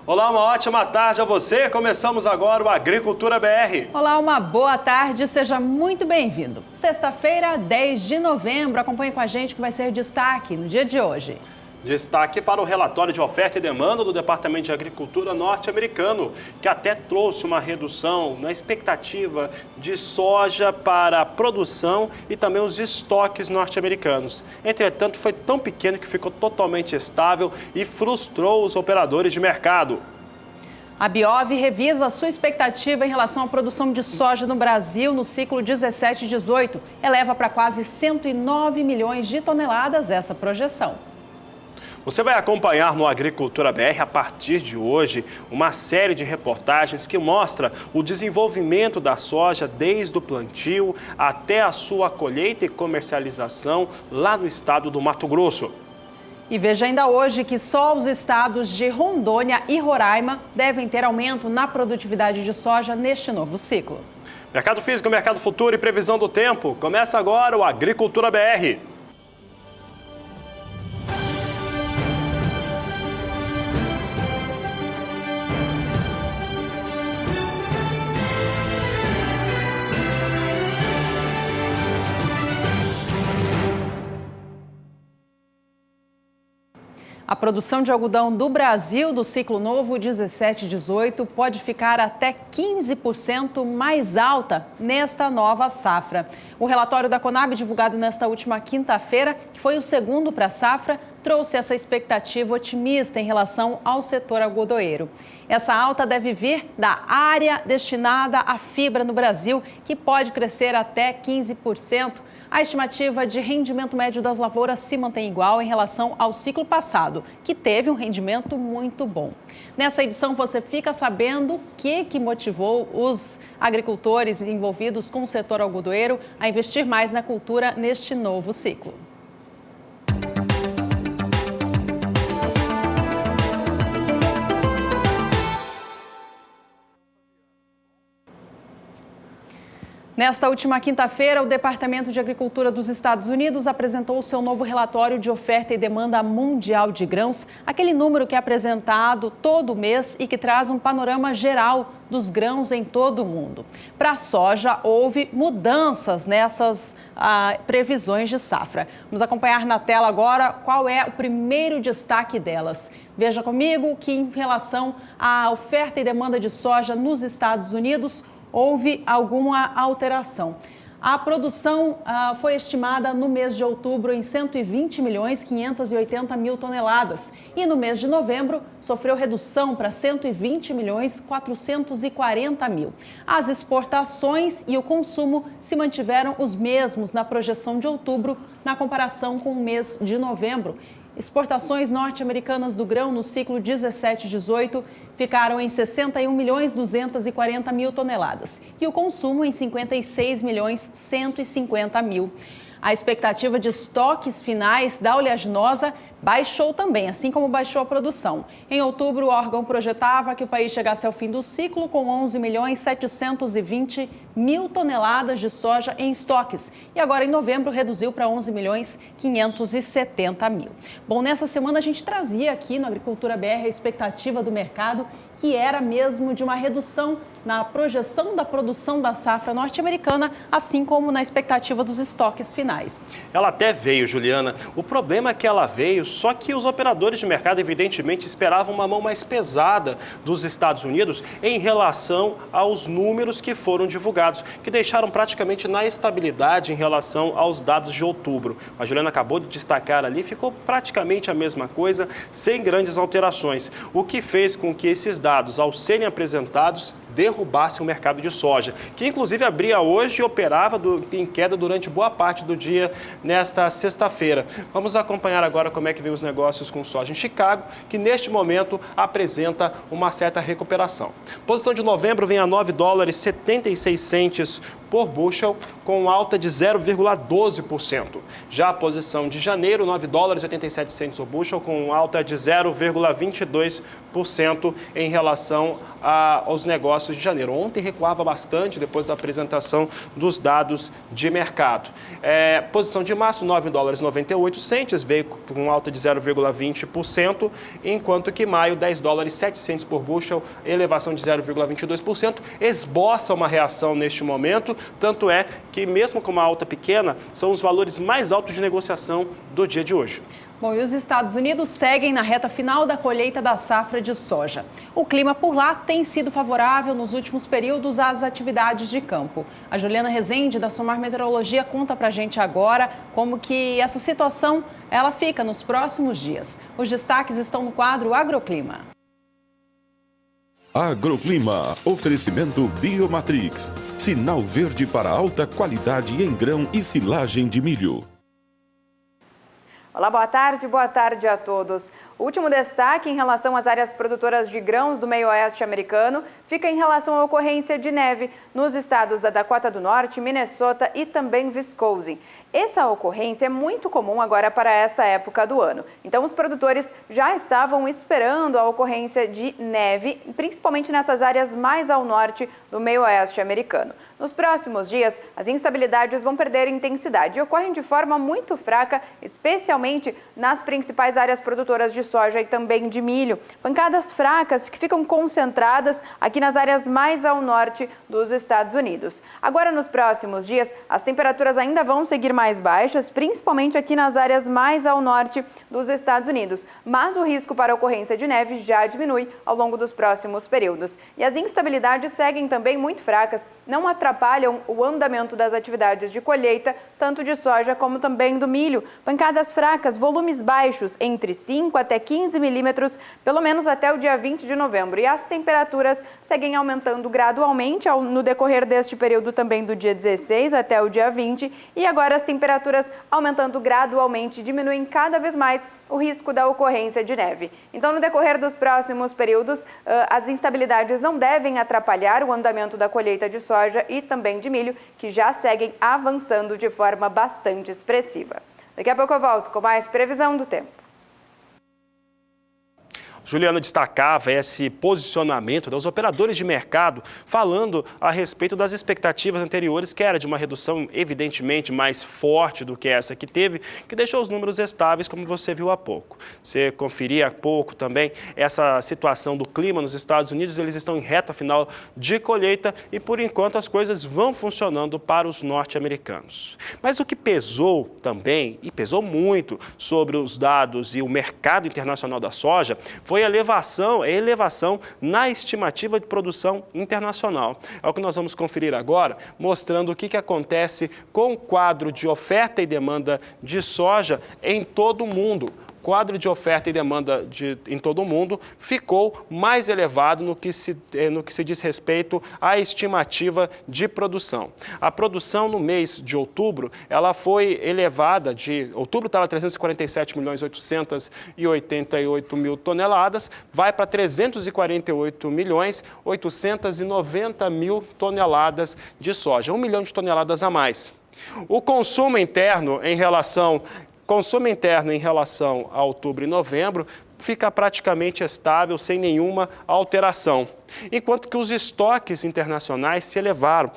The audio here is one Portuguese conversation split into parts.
Olá, uma ótima tarde a você. Começamos agora o Agricultura BR. Olá, uma boa tarde, seja muito bem-vindo. Sexta-feira, 10 de novembro, acompanhe com a gente que vai ser destaque no dia de hoje. Destaque para o relatório de oferta e demanda do Departamento de Agricultura norte-americano, que até trouxe uma redução na expectativa de soja para a produção e também os estoques norte-americanos. Entretanto, foi tão pequeno que ficou totalmente estável e frustrou os operadores de mercado. A Biov revisa a sua expectativa em relação à produção de soja no Brasil no ciclo 17-18. Eleva para quase 109 milhões de toneladas essa projeção. Você vai acompanhar no Agricultura BR, a partir de hoje, uma série de reportagens que mostra o desenvolvimento da soja desde o plantio até a sua colheita e comercialização lá no estado do Mato Grosso. E veja ainda hoje que só os estados de Rondônia e Roraima devem ter aumento na produtividade de soja neste novo ciclo. Mercado físico, mercado futuro e previsão do tempo. Começa agora o Agricultura BR. A produção de algodão do Brasil do ciclo novo 17-18 pode ficar até 15% mais alta nesta nova safra. O relatório da Conab, divulgado nesta última quinta-feira, que foi o segundo para a safra, trouxe essa expectativa otimista em relação ao setor algodoeiro. Essa alta deve vir da área destinada à fibra no Brasil, que pode crescer até 15%. A estimativa de rendimento médio das lavouras se mantém igual em relação ao ciclo passado, que teve um rendimento muito bom. Nessa edição você fica sabendo o que motivou os agricultores envolvidos com o setor algodoeiro a investir mais na cultura neste novo ciclo. Nesta última quinta-feira, o Departamento de Agricultura dos Estados Unidos apresentou o seu novo relatório de oferta e demanda mundial de grãos, aquele número que é apresentado todo mês e que traz um panorama geral dos grãos em todo o mundo. Para a soja, houve mudanças nessas previsões de safra. Vamos acompanhar na tela agora qual é o primeiro destaque delas. Veja comigo que, em relação à oferta e demanda de soja nos Estados Unidos, houve alguma alteração. A produção foi estimada no mês de outubro em 120.580.000 toneladas e no mês de novembro sofreu redução para 120.440.000. As exportações e o consumo se mantiveram os mesmos na projeção de outubro na comparação com o mês de novembro. Exportações norte-americanas do grão no ciclo 17-18 ficaram em 61.240.000 toneladas e o consumo em 56.150.000. A expectativa de estoques finais da oleaginosa baixou também, assim como baixou a produção. Em outubro, o órgão projetava que o país chegasse ao fim do ciclo com 11.720.000 toneladas de soja em estoques. E agora, em novembro, reduziu para 11.570.000. Bom, nessa semana a gente trazia aqui no Agricultura BR a expectativa do mercado, que era mesmo de uma redução na projeção da produção da safra norte-americana, assim como na expectativa dos estoques finais. Ela até veio, Juliana. O problema é que ela veio, só que os operadores de mercado, evidentemente, esperavam uma mão mais pesada dos Estados Unidos em relação aos números que foram divulgados, que deixaram praticamente na estabilidade em relação aos dados de outubro. A Juliana acabou de destacar ali, ficou praticamente a mesma coisa, sem grandes alterações, o que fez com que esses dados, ao serem apresentados, derrubasse o mercado de soja, que inclusive abria hoje e operava em queda durante boa parte do dia nesta sexta-feira. Vamos acompanhar agora como é que vem os negócios com soja em Chicago, que neste momento apresenta uma certa recuperação. Posição de novembro vem a $9,76 por bushel, com alta de 0,12%. Já a posição de janeiro, $9,87 por bushel, com alta de 0,22%. em relação aos negócios de janeiro. Ontem recuava bastante depois da apresentação dos dados de mercado. Posição de março, 9 dólares 98 centes, veio com alta de 0,20%, enquanto que maio, 10 dólares 7 centes por bushel, elevação de 0,22%, esboça uma reação neste momento, tanto é que mesmo com uma alta pequena, são os valores mais altos de negociação do dia de hoje. Bom, e os Estados Unidos seguem na reta final da colheita da safra de soja. O clima por lá tem sido favorável nos últimos períodos às atividades de campo. A Juliana Rezende, da Somar Meteorologia, conta pra gente agora como que essa situação ela fica nos próximos dias. Os destaques estão no quadro Agroclima. Agroclima, oferecimento Biomatrix, sinal verde para alta qualidade em grão e silagem de milho. Olá, boa tarde a todos. O último destaque em relação às áreas produtoras de grãos do meio-oeste americano fica em relação à ocorrência de neve nos estados da Dakota do Norte, Minnesota e também Wisconsin. Essa ocorrência é muito comum agora para esta época do ano. Então, os produtores já estavam esperando a ocorrência de neve, principalmente nessas áreas mais ao norte do meio-oeste americano. Nos próximos dias, as instabilidades vão perder intensidade e ocorrem de forma muito fraca, especialmente nas principais áreas produtoras de soja e também de milho. Pancadas fracas que ficam concentradas aqui nas áreas mais ao norte dos Estados Unidos. Agora, nos próximos dias, as temperaturas ainda vão seguir mais baixas, principalmente aqui nas áreas mais ao norte dos Estados Unidos. Mas o risco para a ocorrência de neve já diminui ao longo dos próximos períodos. E as instabilidades seguem também muito fracas, não atrapalham o andamento das atividades de colheita, tanto de soja como também do milho. Pancadas fracas, volumes baixos, entre 5 até 15 milímetros, pelo menos até o dia 20 de novembro. E as temperaturas seguem aumentando gradualmente no decorrer deste período também do dia 16 até o dia 20. E agora as temperaturas aumentando gradualmente, diminuem cada vez mais o risco da ocorrência de neve. Então, no decorrer dos próximos períodos, as instabilidades não devem atrapalhar o andamento da colheita de soja e também de milho, que já seguem avançando de forma bastante expressiva. Daqui a pouco eu volto com mais previsão do tempo. Juliana destacava esse posicionamento dos operadores de mercado, falando a respeito das expectativas anteriores, que era de uma redução evidentemente mais forte do que essa que teve, que deixou os números estáveis, como você viu há pouco. Você conferia há pouco também essa situação do clima nos Estados Unidos, eles estão em reta final de colheita e, por enquanto, as coisas vão funcionando para os norte-americanos. Mas o que pesou também, e pesou muito, sobre os dados e o mercado internacional da soja, foi a elevação na estimativa de produção internacional. É o que nós vamos conferir agora, mostrando o que acontece com o quadro de oferta e demanda de soja em todo o mundo. O quadro de oferta e demanda em todo o mundo ficou mais elevado no que se diz respeito à estimativa de produção. A produção no mês de outubro, ela foi elevada outubro estava 347 milhões 888 mil toneladas, vai para 348 milhões 890 mil toneladas de soja, 1 milhão de toneladas a mais. O consumo interno em relação a outubro e novembro fica praticamente estável, sem nenhuma alteração. Enquanto que os estoques internacionais se elevaram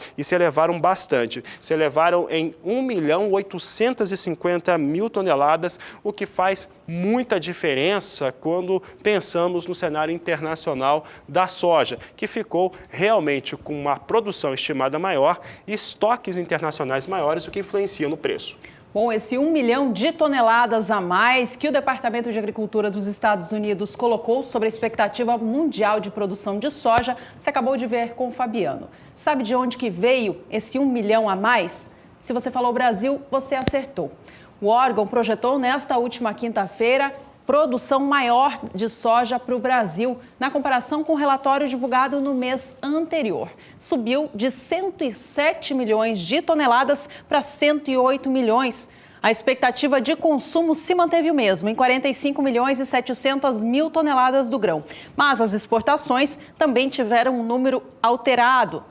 bastante. Se elevaram em 1.850.000 toneladas, o que faz muita diferença quando pensamos no cenário internacional da soja, que ficou realmente com uma produção estimada maior e estoques internacionais maiores, o que influencia no preço. Bom, esse 1 milhão de toneladas a mais que o Departamento de Agricultura dos Estados Unidos colocou sobre a expectativa mundial de produção de soja, você acabou de ver com o Fabiano. Sabe de onde que veio esse 1 milhão a mais? Se você falou Brasil, você acertou. O órgão projetou nesta última quinta-feira produção maior de soja para o Brasil, na comparação com o relatório divulgado no mês anterior. Subiu de 107 milhões de toneladas para 108 milhões. A expectativa de consumo se manteve o mesmo, em 45 milhões e 700 mil toneladas do grão. Mas as exportações também tiveram um número alterado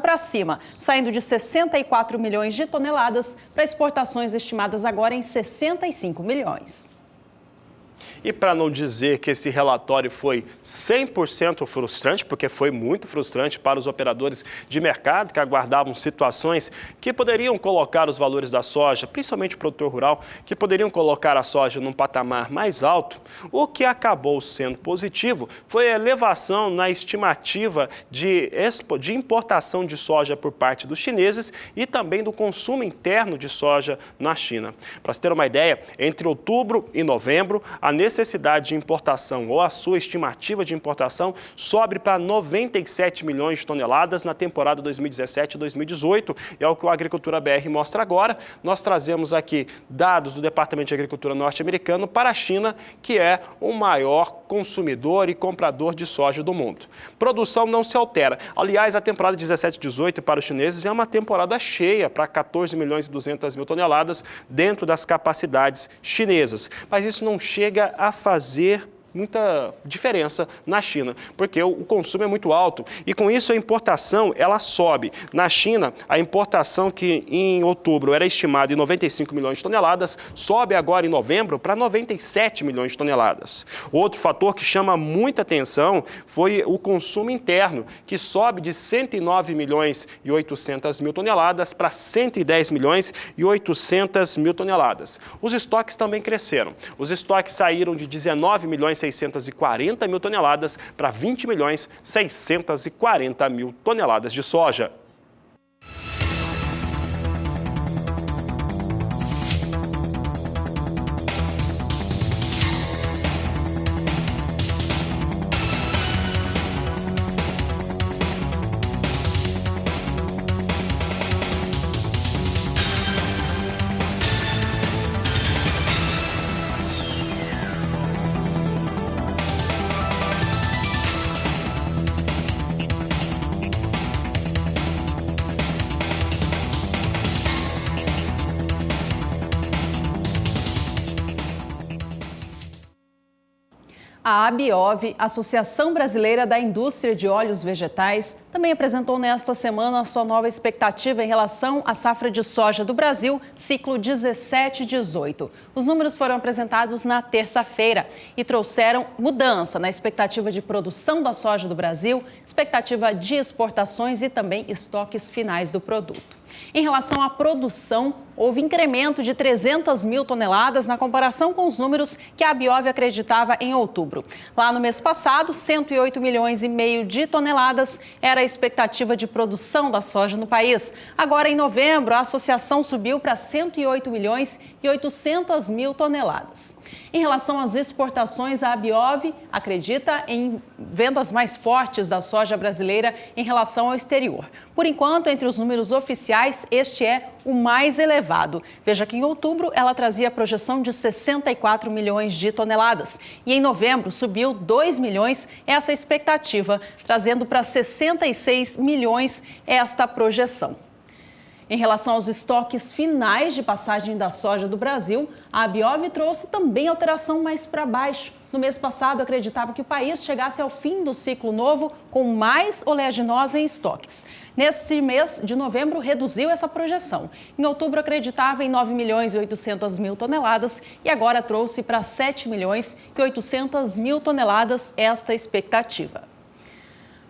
para cima, saindo de 64 milhões de toneladas para exportações estimadas agora em 65 milhões. E para não dizer que esse relatório foi 100% frustrante, porque foi muito frustrante para os operadores de mercado que aguardavam situações que poderiam colocar os valores da soja, principalmente o produtor rural, que poderiam colocar a soja num patamar mais alto, o que acabou sendo positivo foi a elevação na estimativa de importação de soja por parte dos chineses e também do consumo interno de soja na China. Para se ter uma ideia, entre outubro e novembro, a necessidade de importação ou a sua estimativa de importação sobe para 97 milhões de toneladas na temporada 2017-2018. É o que o Agricultura BR mostra agora. Nós trazemos aqui dados do Departamento de Agricultura norte-americano para a China, que é o maior consumidor e comprador de soja do mundo. Produção não se altera. Aliás, a temporada 17-18 para os chineses é uma temporada cheia para 14 milhões e 200 mil toneladas dentro das capacidades chinesas. Mas isso não chega a fazer muita diferença na China, porque o consumo é muito alto e com isso a importação ela sobe. Na China, a importação que em outubro era estimada em 95 milhões de toneladas, sobe agora em novembro para 97 milhões de toneladas. Outro fator que chama muita atenção foi o consumo interno, que sobe de 109 milhões e 800 mil toneladas para 110 milhões e 800 mil toneladas. Os estoques também cresceram. Os estoques saíram de 19 milhões 640 mil toneladas para 20 milhões 640 mil toneladas de soja. A ABIOV, Associação Brasileira da Indústria de Óleos Vegetais, também apresentou nesta semana sua nova expectativa em relação à safra de soja do Brasil, ciclo 17-18. Os números foram apresentados na terça-feira e trouxeram mudança na expectativa de produção da soja do Brasil, expectativa de exportações e também estoques finais do produto. Em relação à produção, houve incremento de 300 mil toneladas na comparação com os números que a ABIOV acreditava em outubro. Lá no mês passado, 108 milhões e meio de toneladas era a expectativa de produção da soja no país. Agora, em novembro, a associação subiu para 108 milhões e 800 mil toneladas. Em relação às exportações, a ABIOV acredita em vendas mais fortes da soja brasileira em relação ao exterior. Por enquanto, entre os números oficiais, este é o mais elevado. Veja que em outubro ela trazia a projeção de 64 milhões de toneladas e em novembro subiu 2 milhões essa expectativa, trazendo para 66 milhões esta projeção. Em relação aos estoques finais de passagem da soja do Brasil, a ABIOV trouxe também alteração mais para baixo. No mês passado, acreditava que o país chegasse ao fim do ciclo novo com mais oleaginosa em estoques. Neste mês de novembro, reduziu essa projeção. Em outubro, acreditava em 9 milhões e 800 mil toneladas e agora trouxe para 7 milhões e 800 mil toneladas esta expectativa.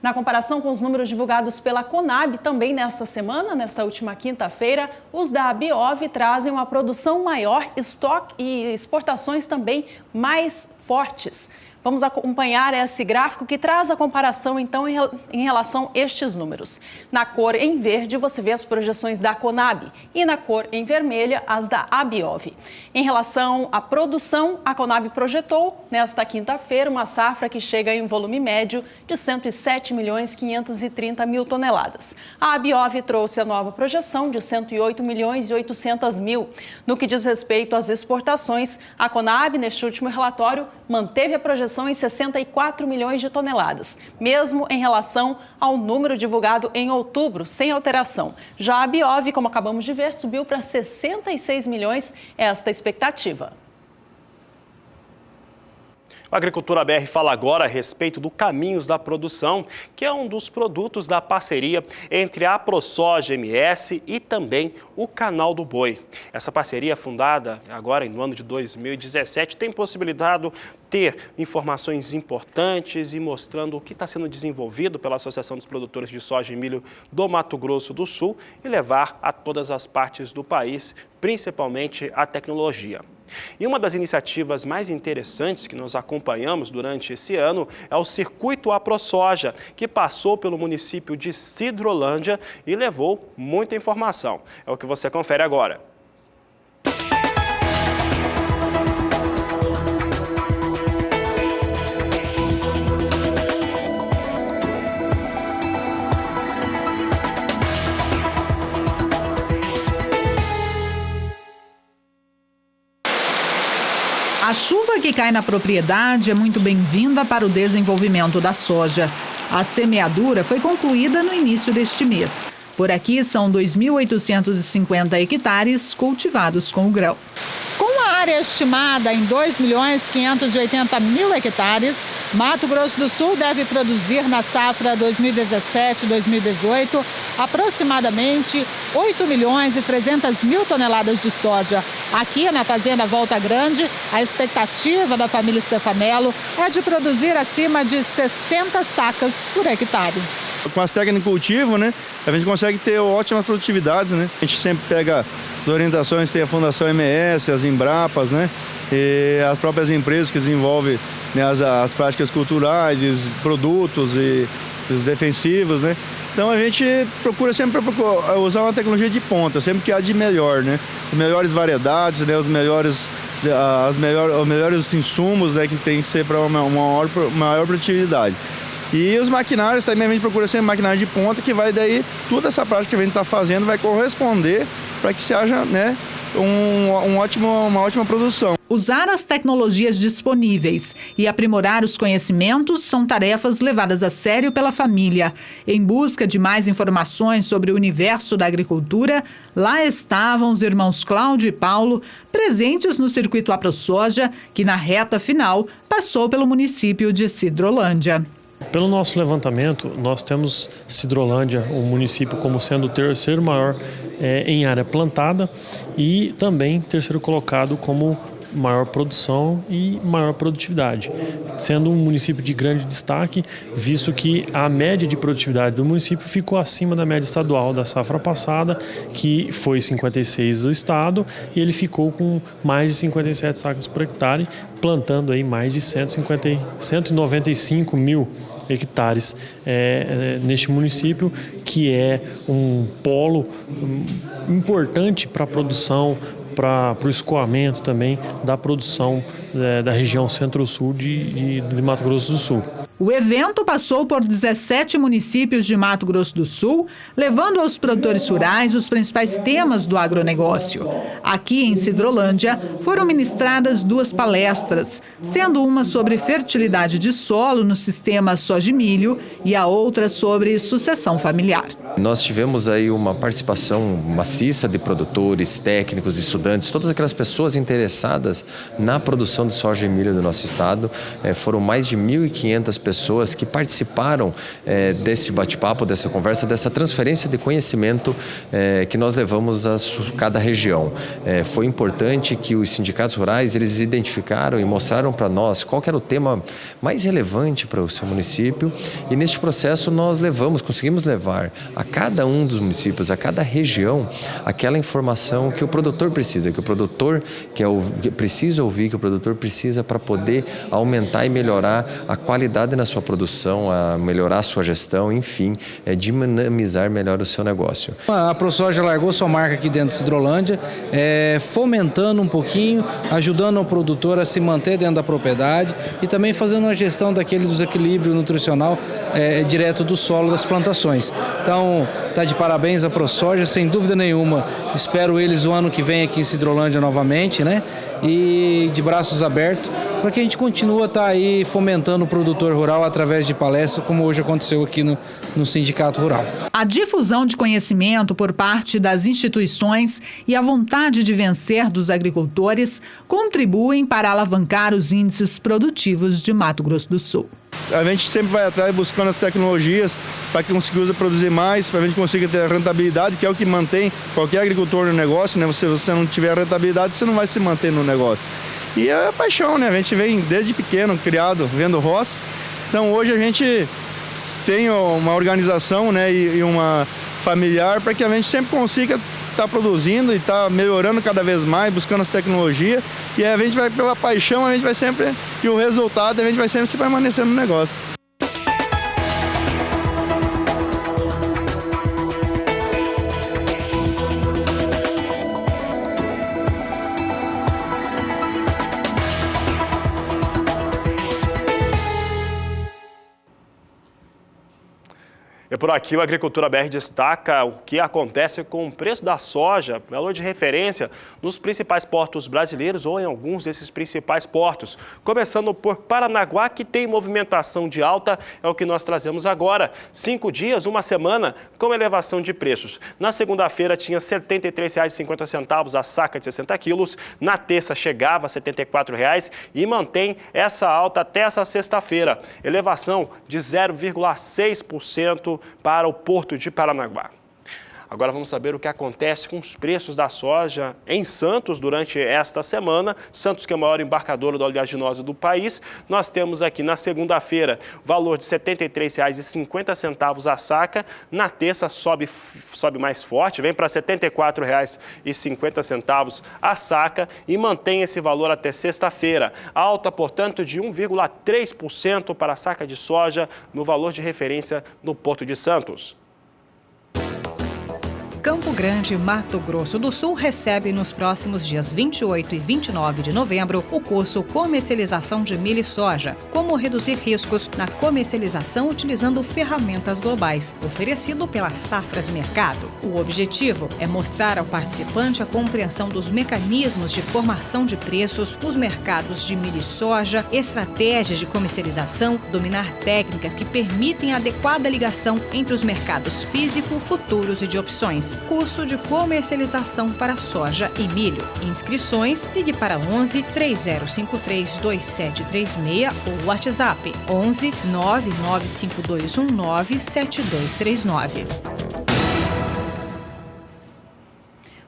Na comparação com os números divulgados pela Conab, também nesta semana, nesta última quinta-feira, os da ABIOV trazem uma produção maior, estoque e exportações também mais fortes. Vamos acompanhar esse gráfico que traz a comparação, então, em relação a estes números. Na cor em verde, você vê as projeções da Conab e na cor em vermelha, as da ABIOV. Em relação à produção, a Conab projetou, nesta quinta-feira, uma safra que chega em um volume médio de 107 milhões 530 mil toneladas. A ABIOV trouxe a nova projeção de 108 milhões e 800 mil. No que diz respeito às exportações, a Conab, neste último relatório, manteve a projeção em 64 milhões de toneladas, mesmo em relação ao número divulgado em outubro, sem alteração. Já a ABIOV, como acabamos de ver, subiu para 66 milhões esta expectativa. O Agricultura BR fala agora a respeito do Caminhos da Produção, que é um dos produtos da parceria entre a ProSoja MS e também o Canal do Boi. Essa parceria, fundada agora no ano de 2017, tem possibilitado ter informações importantes e mostrando o que está sendo desenvolvido pela Associação dos Produtores de Soja e Milho do Mato Grosso do Sul e levar a todas as partes do país, principalmente a tecnologia. E uma das iniciativas mais interessantes que nós acompanhamos durante esse ano é o Circuito AproSoja, que passou pelo município de Sidrolândia e levou muita informação. É o que você confere agora. A chuva que cai na propriedade é muito bem-vinda para o desenvolvimento da soja. A semeadura foi concluída no início deste mês. Por aqui são 2.850 hectares cultivados com o grão. Com a área estimada em 2.580.000 hectares, Mato Grosso do Sul deve produzir na safra 2017-2018 aproximadamente 8.300.000 toneladas de soja. Aqui na Fazenda Volta Grande, a expectativa da família Stefanello é de produzir acima de 60 sacas por hectare. Com as técnicas de cultivo, né, a gente consegue ter ótimas produtividades, né? A gente sempre pega as orientações, tem a Fundação MS, as Embrapas, né, e as próprias empresas que desenvolvem, né, as práticas culturais, os produtos e os defensivos, né. Então a gente procura sempre usar uma tecnologia de ponta, sempre que há de melhor, né, as melhores variedades, né, os melhores insumos, né, que tem que ser para uma maior produtividade. E os maquinários também a gente procura ser maquinário de ponta, que vai daí, toda essa prática que a gente está fazendo vai corresponder para que se haja, né, uma ótima produção. Usar as tecnologias disponíveis e aprimorar os conhecimentos são tarefas levadas a sério pela família. Em busca de mais informações sobre o universo da agricultura, lá estavam os irmãos Cláudio e Paulo, presentes no Circuito AproSoja, que na reta final passou pelo município de Sidrolândia. Pelo nosso levantamento, nós temos Sidrolândia, o município, como sendo o terceiro maior em área plantada e também terceiro colocado como maior produção e maior produtividade, sendo um município de grande destaque, visto que a média de produtividade do município ficou acima da média estadual da safra passada, que foi 56 do estado, e ele ficou com mais de 57 sacas por hectare, plantando aí mais de 195 mil hectares neste município, que é um polo importante para a produção, para o escoamento também da produção da região centro-sul de Mato Grosso do Sul. O evento passou por 17 municípios de Mato Grosso do Sul, levando aos produtores rurais os principais temas do agronegócio. Aqui em Sidrolândia foram ministradas 2 palestras, sendo uma sobre fertilidade de solo no sistema soja e milho e a outra sobre sucessão familiar. Nós tivemos aí uma participação maciça de produtores, técnicos, estudantes, todas aquelas pessoas interessadas na produção de soja e milho do nosso estado. Foram mais de 1.500 pessoas que participaram desse bate-papo, dessa conversa, dessa transferência de conhecimento que nós levamos a cada região. Foi importante que os sindicatos rurais eles identificaram e mostraram para nós qual que era o tema mais relevante para o seu município, e neste processo nós conseguimos levar a cada um dos municípios, a cada região, aquela informação que o produtor precisa, que o produtor precisa ouvir, que o produtor precisa para poder aumentar e melhorar a qualidade na sua produção, a melhorar a sua gestão, enfim, dinamizar melhor o seu negócio. A ProSoja largou sua marca aqui dentro de Sidrolândia, fomentando um pouquinho, ajudando o produtor a se manter dentro da propriedade e também fazendo uma gestão daquele desequilíbrio nutricional direto do solo das plantações. Então, Então, tá de parabéns a ProSoja, sem dúvida nenhuma. Espero eles o ano que vem aqui em Sidrolândia novamente, né? E de braços abertos, para que a gente continue aí fomentando o produtor rural através de palestras, como hoje aconteceu aqui no Sindicato Rural. A difusão de conhecimento por parte das instituições e a vontade de vencer dos agricultores contribuem para alavancar os índices produtivos de Mato Grosso do Sul. A gente sempre vai atrás buscando as tecnologias para que consiga produzir mais, para que a gente consiga ter a rentabilidade, que é o que mantém qualquer agricultor no negócio, né? Se você não tiver rentabilidade, você não vai se manter no negócio. E é a paixão, né? A gente vem desde pequeno, criado, vendo roça. Então hoje a gente tem uma organização, né, e uma familiar para que a gente sempre consiga estar produzindo e estar melhorando cada vez mais, buscando as tecnologias. E a gente vai pela paixão, a gente vai sempre, e o resultado a gente vai sempre se permanecer no negócio. E por aqui o Agricultura BR destaca o que acontece com o preço da soja, valor de referência, nos principais portos brasileiros ou em alguns desses principais portos. Começando por Paranaguá, que tem movimentação de alta, é o que nós trazemos agora. 5 dias, uma semana, com elevação de preços. Na segunda-feira tinha R$ 73,50 a saca de 60 quilos, na terça chegava a R$ 74,00 e mantém essa alta até essa sexta-feira. Elevação de 0,6% para o Porto de Paranaguá. Agora vamos saber o que acontece com os preços da soja em Santos durante esta semana. Santos, que é o maior embarcador da oleaginosa do país. Nós temos aqui na segunda-feira valor de R$ 73,50 a saca. Na terça sobe mais forte, vem para R$ 74,50 a saca e mantém esse valor até sexta-feira. Alta, portanto, de 1,3% para a saca de soja no valor de referência no Porto de Santos. Campo Grande, Mato Grosso do Sul, recebe nos próximos dias 28 e 29 de novembro o curso Comercialização de Milho e Soja, como reduzir riscos na comercialização utilizando ferramentas globais, oferecido pela Safras Mercado. O objetivo é mostrar ao participante a compreensão dos mecanismos de formação de preços nos mercados de milho e soja, estratégias de comercialização, dominar técnicas que permitem a adequada ligação entre os mercados físico, futuros e de opções. Curso de comercialização para soja e milho. Inscrições, ligue para 11 3053 2736 ou WhatsApp 11 99521 7239.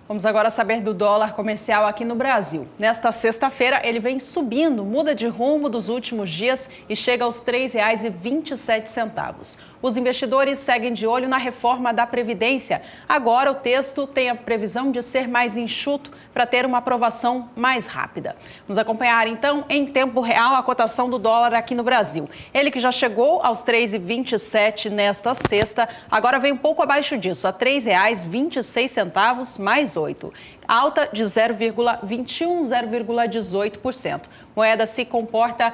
Vamos agora saber do dólar comercial aqui no Brasil. Nesta sexta-feira, ele vem subindo, muda de rumo dos últimos dias e chega aos R$ 3,27. Os investidores seguem de olho na reforma da Previdência. Agora, o texto tem a previsão de ser mais enxuto para ter uma aprovação mais rápida. Vamos acompanhar, então, em tempo real, a cotação do dólar aqui no Brasil. Ele que já chegou aos R$ 3,27 nesta sexta, agora vem um pouco abaixo disso, a R$ 3,26 mais 8. Alta de 0,21, 0,18%. Moeda se comporta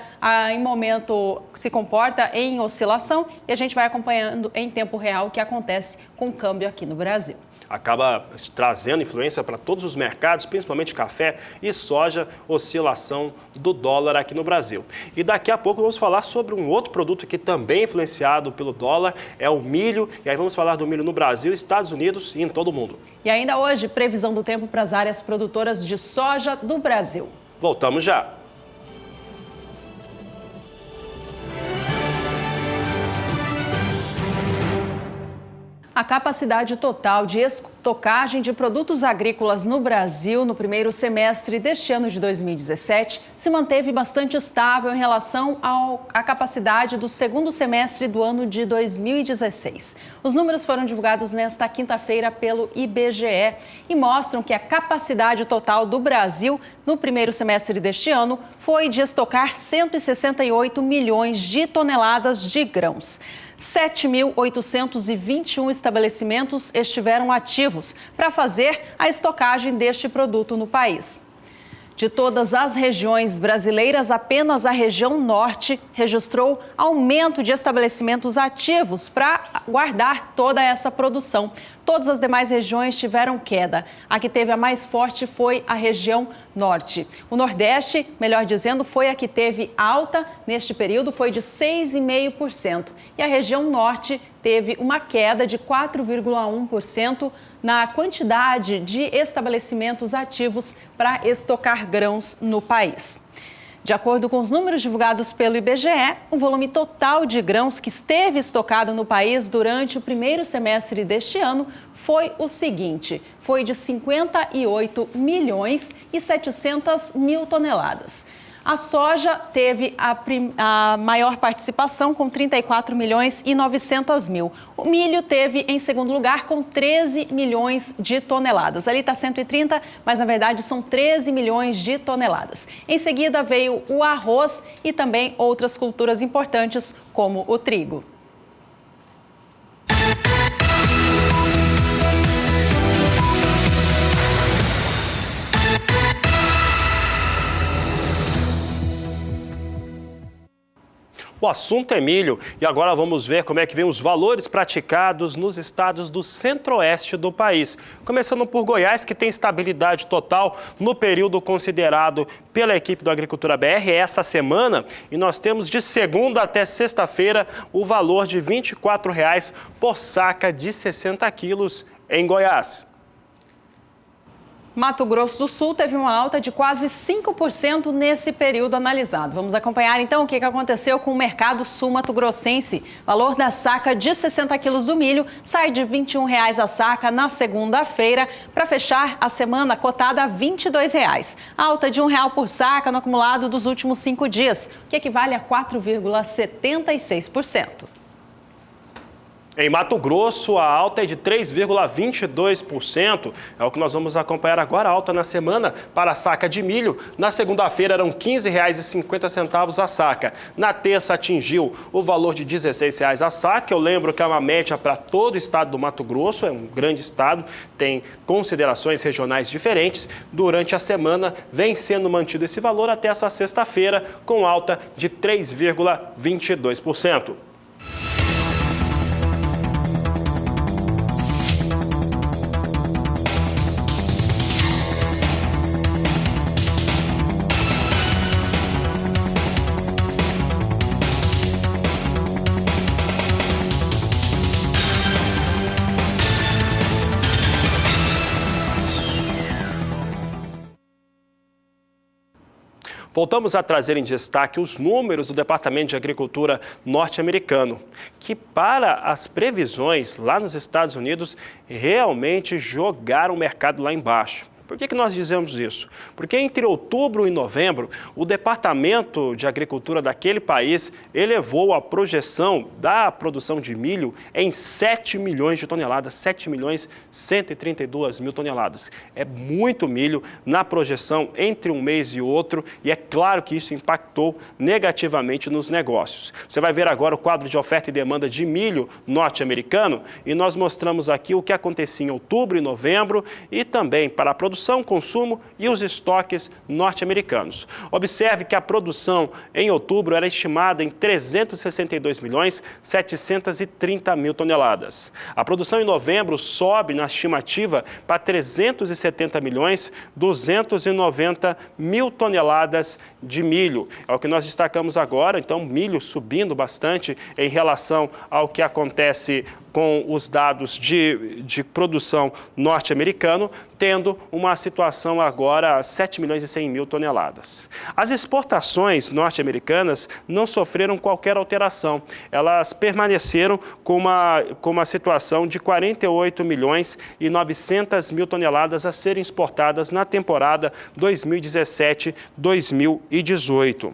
em oscilação e a gente vai acompanhando em tempo real o que acontece com o câmbio aqui no Brasil. Acaba trazendo influência para todos os mercados, principalmente café e soja, oscilação do dólar aqui no Brasil. E daqui a pouco vamos falar sobre um outro produto que também é influenciado pelo dólar, é o milho. E aí vamos falar do milho no Brasil, Estados Unidos e em todo o mundo. E ainda hoje, previsão do tempo para as áreas produtoras de soja do Brasil. Voltamos já. A capacidade total de estocagem de produtos agrícolas no Brasil no primeiro semestre deste ano de 2017 se manteve bastante estável em relação à capacidade do segundo semestre do ano de 2016. Os números foram divulgados nesta quinta-feira pelo IBGE e mostram que a capacidade total do Brasil no primeiro semestre deste ano foi de estocar 168 milhões de toneladas de grãos. 7.821 estabelecimentos estiveram ativos para fazer a estocagem deste produto no país. De todas as regiões brasileiras, apenas a região norte registrou aumento de estabelecimentos ativos para guardar toda essa produção. Todas as demais regiões tiveram queda. A que teve a mais forte foi a região norte. O Nordeste, melhor dizendo, foi a que teve alta neste período, foi de 6,5%. E a região norte teve uma queda de 4,1% na quantidade de estabelecimentos ativos para estocar grãos no país. De acordo com os números divulgados pelo IBGE, o volume total de grãos que esteve estocado no país durante o primeiro semestre deste ano foi o seguinte: foi de 58 milhões e 700 mil toneladas. A soja teve a maior participação, com 34 milhões e 900 mil. O milho teve em segundo lugar, com 13 milhões de toneladas. Ali está 130, mas na verdade são 13 milhões de toneladas. Em seguida veio o arroz e também outras culturas importantes, como o trigo. O assunto é milho e agora vamos ver como é que vem os valores praticados nos estados do centro-oeste do país. Começando por Goiás, que tem estabilidade total no período considerado pela equipe do Agricultura BR essa semana. E nós temos de segunda até sexta-feira o valor de R$ 24,00 por saca de 60 quilos em Goiás. Mato Grosso do Sul teve uma alta de quase 5% nesse período analisado. Vamos acompanhar então o que aconteceu com o mercado sul-mato-grossense. Valor da saca de 60 quilos do milho sai de R$ 21,00 a saca na segunda-feira para fechar a semana cotada a R$ 22,00. Alta de R$ 1,00 por saca no acumulado dos últimos 5 dias, o que equivale a 4,76%. Em Mato Grosso, a alta é de 3,22%. É o que nós vamos acompanhar agora. A alta na semana para a saca de milho. Na segunda-feira eram R$ 15,50 a saca. Na terça atingiu o valor de R$ 16,00 a saca. Eu lembro que é uma média para todo o estado do Mato Grosso. É um grande estado, tem considerações regionais diferentes. Durante a semana vem sendo mantido esse valor até essa sexta-feira, com alta de 3,22%. Voltamos a trazer em destaque os números do Departamento de Agricultura norte-americano, que para as previsões lá nos Estados Unidos realmente jogaram o mercado lá embaixo. Por que nós dizemos isso? Porque entre outubro e novembro, o Departamento de Agricultura daquele país elevou a projeção da produção de milho em 7 milhões de toneladas, 7 milhões 132 mil toneladas. É muito milho na projeção entre um mês e outro e é claro que isso impactou negativamente nos negócios. Você vai ver agora o quadro de oferta e demanda de milho norte-americano e nós mostramos aqui o que acontecia em outubro e novembro e também para a produção, consumo e os estoques norte-americanos. Observe que a produção em outubro era estimada em 362 milhões 730 mil toneladas. A produção em novembro sobe na estimativa para 370 milhões 290 mil toneladas de milho. É o que nós destacamos agora, então milho subindo bastante em relação ao que acontece com os dados de produção norte-americano, tendo uma situação agora 7 milhões e 100 mil toneladas. As exportações norte-americanas não sofreram qualquer alteração. Elas permaneceram com uma situação de 48 milhões e 900 mil toneladas a serem exportadas na temporada 2017-2018.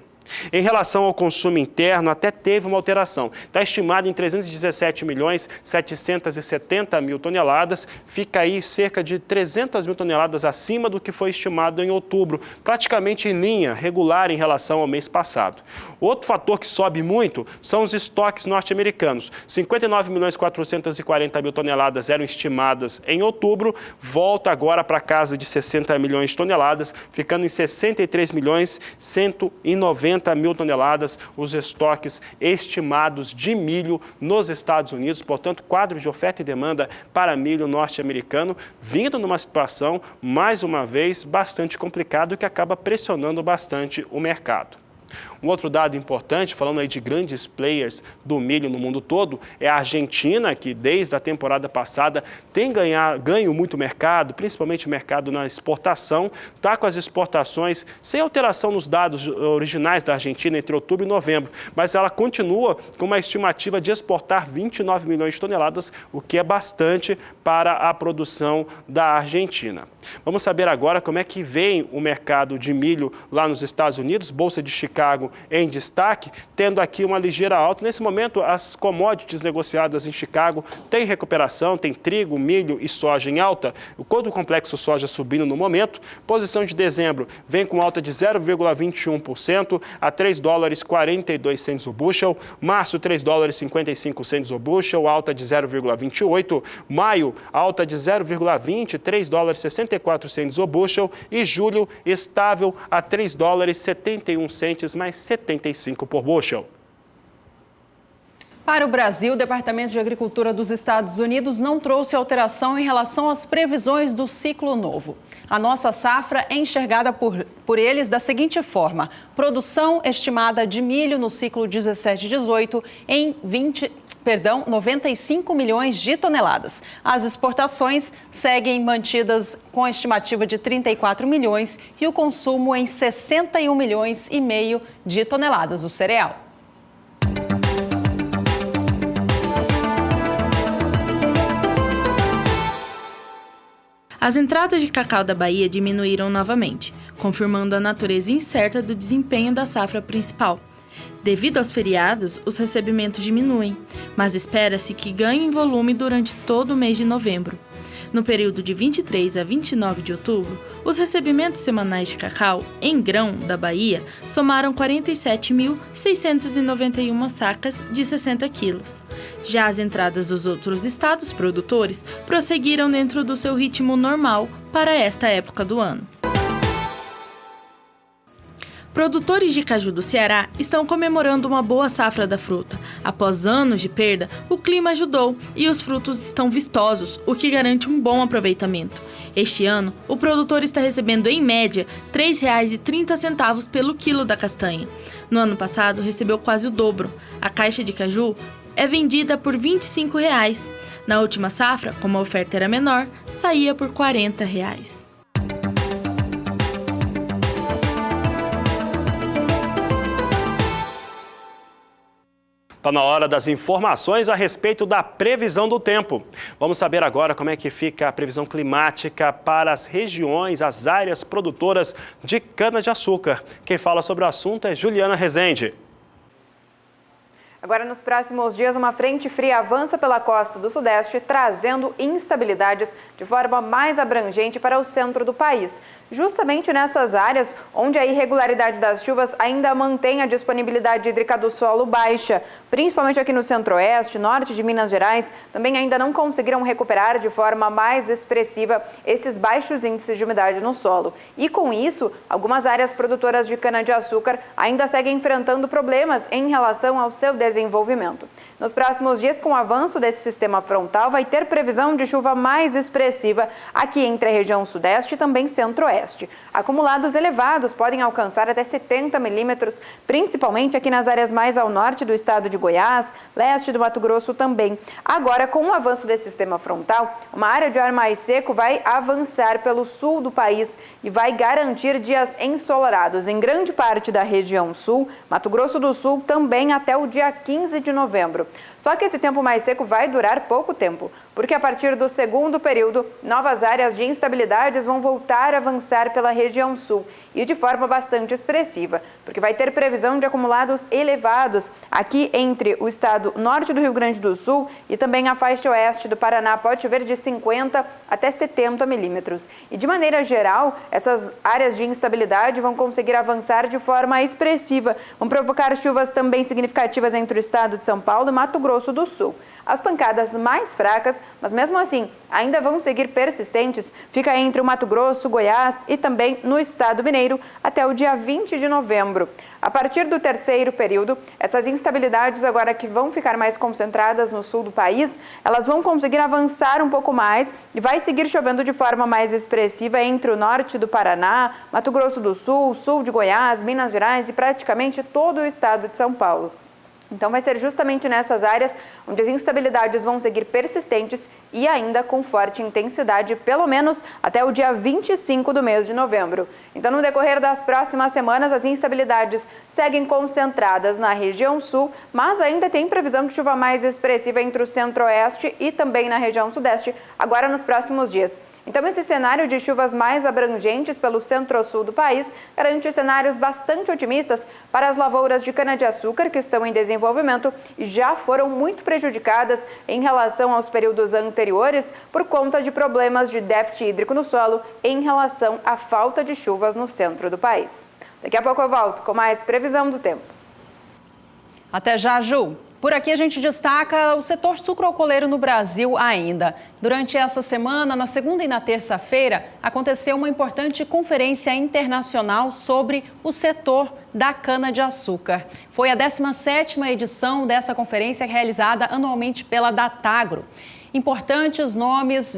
Em relação ao consumo interno, até teve uma alteração. Está estimado em 317.770.000 toneladas, fica aí cerca de 300.000 toneladas acima do que foi estimado em outubro, praticamente em linha, regular em relação ao mês passado. Outro fator que sobe muito são os estoques norte-americanos. 59.440.000 toneladas eram estimadas em outubro, volta agora para casa de 60 milhões de toneladas, ficando em 63.190.000 toneladas os estoques estimados de milho nos Estados Unidos. Portanto, quadro de oferta e demanda para milho norte-americano vindo numa situação, mais uma vez, bastante complicada, que acaba pressionando bastante o mercado. Um outro dado importante, falando aí de grandes players do milho no mundo todo, é a Argentina, que desde a temporada passada tem ganho muito mercado, principalmente mercado na exportação, está com as exportações sem alteração nos dados originais da Argentina entre outubro e novembro, mas ela continua com uma estimativa de exportar 29 milhões de toneladas, o que é bastante para a produção da Argentina. Vamos saber agora como é que vem o mercado de milho lá nos Estados Unidos, Bolsa de Chicago em destaque, tendo aqui uma ligeira alta. Nesse momento, as commodities negociadas em Chicago têm recuperação, tem trigo, milho e soja em alta, todo o complexo soja subindo no momento. Posição de dezembro vem com alta de 0,21% a $3,42 o bushel. Março, $3,55 o bushel, alta de 0,28%. Maio, alta de 0,20%, $3,64 o bushel. E julho, estável a $3,71, mais 75 por bushel. Para o Brasil, o Departamento de Agricultura dos Estados Unidos não trouxe alteração em relação às previsões do ciclo novo. A nossa safra é enxergada por eles da seguinte forma: produção estimada de milho no ciclo 17-18 em 95 milhões de toneladas. As exportações seguem mantidas com a estimativa de 34 milhões e o consumo em 61 milhões e meio de toneladas do cereal. As entradas de cacau da Bahia diminuíram novamente, confirmando a natureza incerta do desempenho da safra principal. Devido aos feriados, os recebimentos diminuem, mas espera-se que ganhem volume durante todo o mês de novembro. No período de 23 a 29 de outubro, os recebimentos semanais de cacau em grão da Bahia somaram 47.691 sacas de 60 quilos. Já as entradas dos outros estados produtores prosseguiram dentro do seu ritmo normal para esta época do ano. Produtores de caju do Ceará estão comemorando uma boa safra da fruta. Após anos de perda, o clima ajudou e os frutos estão vistosos, o que garante um bom aproveitamento. Este ano, o produtor está recebendo, em média, R$ 3,30 pelo quilo da castanha. No ano passado, recebeu quase o dobro. A caixa de caju é vendida por R$ 25. Na última safra, como a oferta era menor, saía por R$ 40. Está na hora das informações a respeito da previsão do tempo. Vamos saber agora como é que fica a previsão climática para as regiões, as áreas produtoras de cana-de-açúcar. Quem fala sobre o assunto é Juliana Rezende. Agora, nos próximos dias, uma frente fria avança pela costa do Sudeste, trazendo instabilidades de forma mais abrangente para o centro do país. Justamente nessas áreas onde a irregularidade das chuvas ainda mantém a disponibilidade hídrica do solo baixa, principalmente aqui no centro-oeste, norte de Minas Gerais, também ainda não conseguiram recuperar de forma mais expressiva esses baixos índices de umidade no solo. E com isso, algumas áreas produtoras de cana-de-açúcar ainda seguem enfrentando problemas em relação ao seu desenvolvimento. Nos próximos dias, com o avanço desse sistema frontal, vai ter previsão de chuva mais expressiva aqui entre a região sudeste e também centro-oeste. Acumulados elevados podem alcançar até 70 milímetros, principalmente aqui nas áreas mais ao norte do estado de Goiás, leste do Mato Grosso também. Agora, com o avanço desse sistema frontal, uma área de ar mais seco vai avançar pelo sul do país e vai garantir dias ensolarados em grande parte da região sul, Mato Grosso do Sul também até o dia 15 de novembro. novembro. Só que esse tempo mais seco vai durar pouco tempo, porque a partir do segundo período, novas áreas de instabilidades vão voltar a avançar pela região sul e de forma bastante expressiva, porque vai ter previsão de acumulados elevados aqui entre o estado norte do Rio Grande do Sul e também a faixa oeste do Paraná. Pode chover de 50 até 70 milímetros. E de maneira geral, essas áreas de instabilidade vão conseguir avançar de forma expressiva, vão provocar chuvas também significativas entre o estado de São Paulo e Mato Grosso do Sul. As pancadas mais fracas, mas mesmo assim ainda vão seguir persistentes, fica entre o Mato Grosso, Goiás e também no estado mineiro até o dia 20 de novembro. A partir do terceiro período, essas instabilidades agora que vão ficar mais concentradas no sul do país, elas vão conseguir avançar um pouco mais e vai seguir chovendo de forma mais expressiva entre o norte do Paraná, Mato Grosso do Sul, sul de Goiás, Minas Gerais e praticamente todo o estado de São Paulo. Então vai ser justamente nessas áreas onde as instabilidades vão seguir persistentes e ainda com forte intensidade, pelo menos até o dia 25 do mês de novembro. Então no decorrer das próximas semanas as instabilidades seguem concentradas na região sul, mas ainda tem previsão de chuva mais expressiva entre o centro-oeste e também na região sudeste, agora nos próximos dias. Então esse cenário de chuvas mais abrangentes pelo centro-sul do país garante cenários bastante otimistas para as lavouras de cana-de-açúcar que estão em desenvolvimento e já foram muito prejudicadas em relação aos períodos anteriores por conta de problemas de déficit hídrico no solo em relação à falta de chuvas no centro do país. Daqui a pouco eu volto com mais previsão do tempo. Até já, Ju. Por aqui a gente destaca o setor sucroalcooleiro no Brasil ainda. Durante essa semana, na segunda e na terça-feira, aconteceu uma importante conferência internacional sobre o setor da cana-de-açúcar. Foi a 17ª edição dessa conferência realizada anualmente pela Datagro. Importantes nomes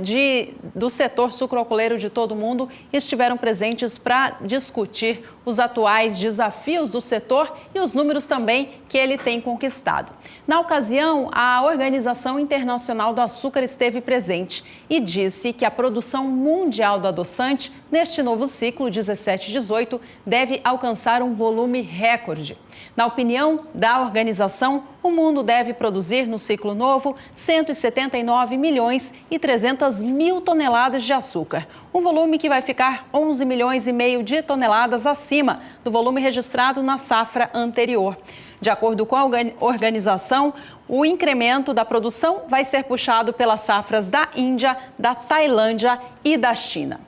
do setor sucroalcooleiro de todo o mundo estiveram presentes para discutir os atuais desafios do setor e os números também que ele tem conquistado. Na ocasião, a Organização Internacional do Açúcar esteve presente e disse que a produção mundial do adoçante, neste novo ciclo 17-18, deve alcançar um volume recorde. Na opinião da organização, o mundo deve produzir no ciclo novo 179 milhões e 300 mil toneladas de açúcar, um volume que vai ficar 11 milhões e meio de toneladas acima do volume registrado na safra anterior. De acordo com a organização, o incremento da produção vai ser puxado pelas safras da Índia, da Tailândia e da China.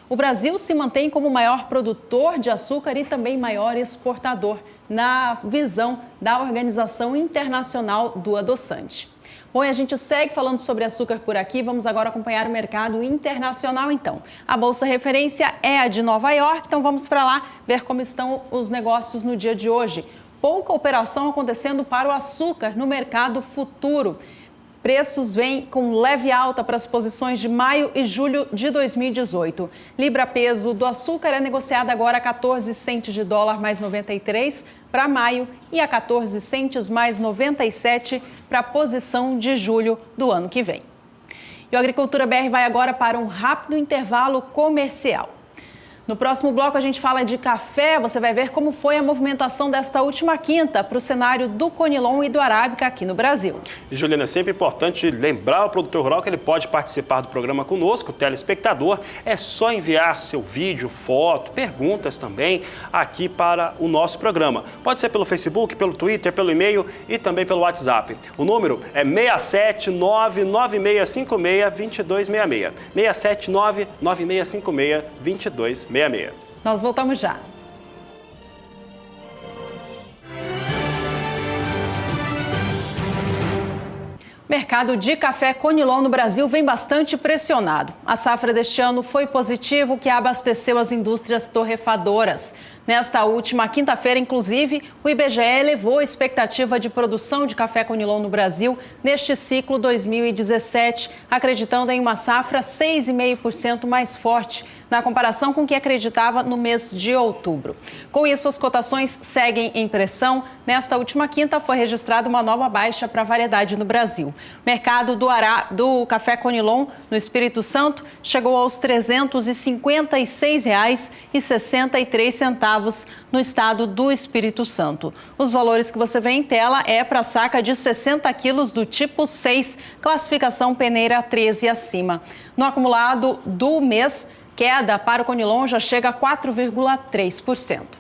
O Brasil se mantém como o maior produtor de açúcar e também maior exportador, na visão da Organização Internacional do Adoçante. Bom, e a gente segue falando sobre açúcar por aqui. Vamos agora acompanhar o mercado internacional, então. A bolsa referência é a de Nova York, então vamos para lá ver como estão os negócios no dia de hoje. Pouca operação acontecendo para o açúcar no mercado futuro. Preços vêm com leve alta para as posições de maio e julho de 2018. Libra-peso do açúcar é negociada agora a 14 centes de dólar mais 93 para maio e a 14 centes mais 97 para a posição de julho do ano que vem. E o Agricultura BR vai agora para um rápido intervalo comercial. No próximo bloco a gente fala de café, você vai ver como foi a movimentação desta última quinta para o cenário do Conilon e do Arábica aqui no Brasil. E Juliana, é sempre importante lembrar ao produtor rural que ele pode participar do programa conosco, o telespectador. É só enviar seu vídeo, foto, perguntas também aqui para o nosso programa. Pode ser pelo Facebook, pelo Twitter, pelo e-mail e também pelo WhatsApp. O número é 67996562266. 67996562266. Nós voltamos já. O mercado de café Conilon no Brasil vem bastante pressionado. A safra deste ano foi positivo, o que abasteceu as indústrias torrefadoras. Nesta última quinta-feira, inclusive, o IBGE elevou a expectativa de produção de café Conilon no Brasil neste ciclo 2017, acreditando em uma safra 6,5% mais forte, na comparação com o que acreditava no mês de outubro. Com isso, as cotações seguem em pressão. Nesta última quinta, foi registrada uma nova baixa para a variedade no Brasil. O mercado do café Conilon no Espírito Santo chegou aos R$ 356,63 centavos no estado do Espírito Santo. Os valores que você vê em tela é para a saca de 60 quilos do tipo 6, classificação peneira 13 e acima. No acumulado do mês, queda para o Conilon já chega a 4,3%.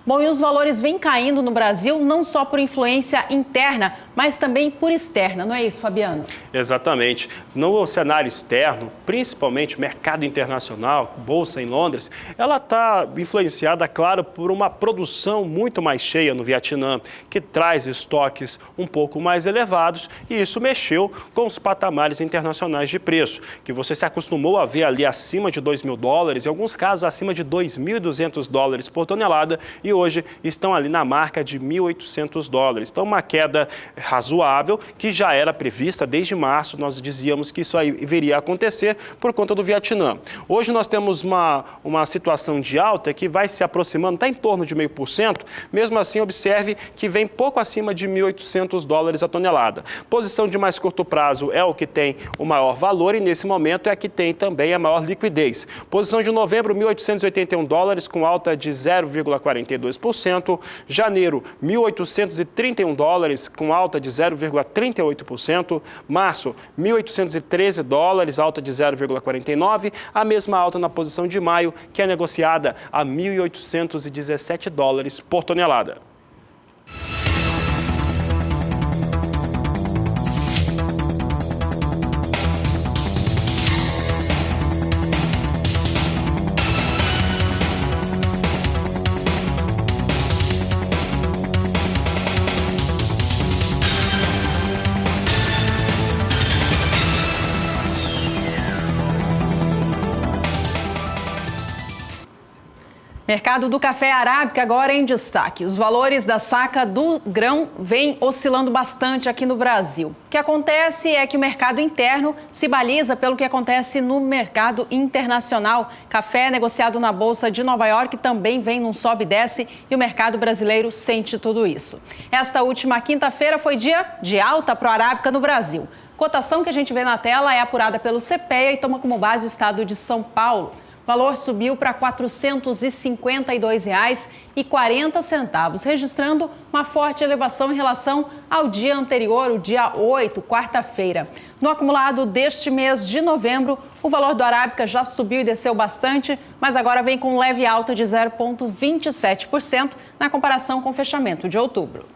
Bom, e os valores vêm caindo no Brasil não só por influência interna, mas também por externa, não é isso, Fabiano? Exatamente. No cenário externo, principalmente mercado internacional, Bolsa em Londres, ela está influenciada, claro, por uma produção muito mais cheia no Vietnã, que traz estoques um pouco mais elevados, e isso mexeu com os patamares internacionais de preço, que você se acostumou a ver ali acima de $2.000, em alguns casos acima de $2.200 por tonelada, e hoje estão ali na marca de $1.800. Então, uma queda razoável que já era prevista desde março. Nós dizíamos que isso aí viria a acontecer por conta do Vietnã. Hoje nós temos uma situação de alta que vai se aproximando, está em torno de 0,5%. Mesmo assim, observe que vem pouco acima de $1.800 a tonelada. Posição de mais curto prazo é o que tem o maior valor e nesse momento é a que tem também a maior liquidez. Posição de novembro, $1.881 com alta de 0,42%. Janeiro, $1.831 com alta de 0,38%. Março, $1.813, alta de 0,49%. A mesma alta na posição de maio, que é negociada a $1.817 por tonelada. Mercado do café arábica agora em destaque. Os valores da saca do grão vêm oscilando bastante aqui no Brasil. O que acontece é que o mercado interno se baliza pelo que acontece no mercado internacional. Café negociado na Bolsa de Nova York também vem num sobe e desce e o mercado brasileiro sente tudo isso. Esta última quinta-feira foi dia de alta para o arábica no Brasil. Cotação que a gente vê na tela é apurada pelo CPEA e toma como base o estado de São Paulo. O valor subiu para R$ 452,40, registrando uma forte elevação em relação ao dia anterior, o dia 8, quarta-feira. No acumulado deste mês de novembro, o valor do arábica já subiu e desceu bastante, mas agora vem com leve alta de 0,27% na comparação com o fechamento de outubro.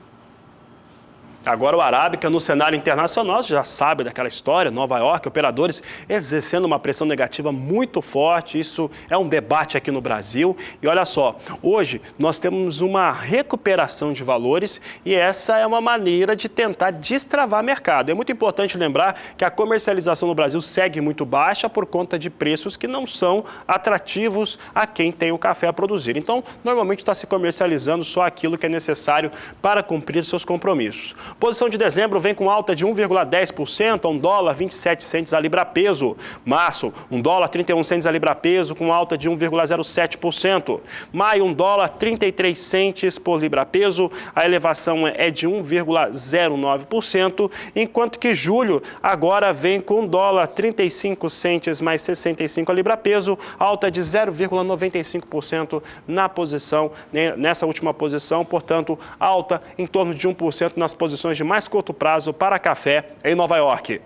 Agora o arábica no cenário internacional, você já sabe daquela história, Nova York, operadores exercendo uma pressão negativa muito forte, isso é um debate aqui no Brasil. E olha só, hoje nós temos uma recuperação de valores e essa é uma maneira de tentar destravar mercado. É muito importante lembrar que a comercialização no Brasil segue muito baixa por conta de preços que não são atrativos a quem tem o café a produzir. Então, normalmente está se comercializando só aquilo que é necessário para cumprir seus compromissos. Posição de dezembro vem com alta de 1,10% a $1,27 a libra peso. Março, $1,31 a libra peso com alta de 1,07%. Maio, $1,33 por libra peso, a elevação é de 1,09%, enquanto que julho agora vem com $1,35 mais 65 a libra peso, alta de 0,95% na posição, nessa última posição, portanto, alta em torno de 1% nas posições de mais curto prazo para café em Nova York.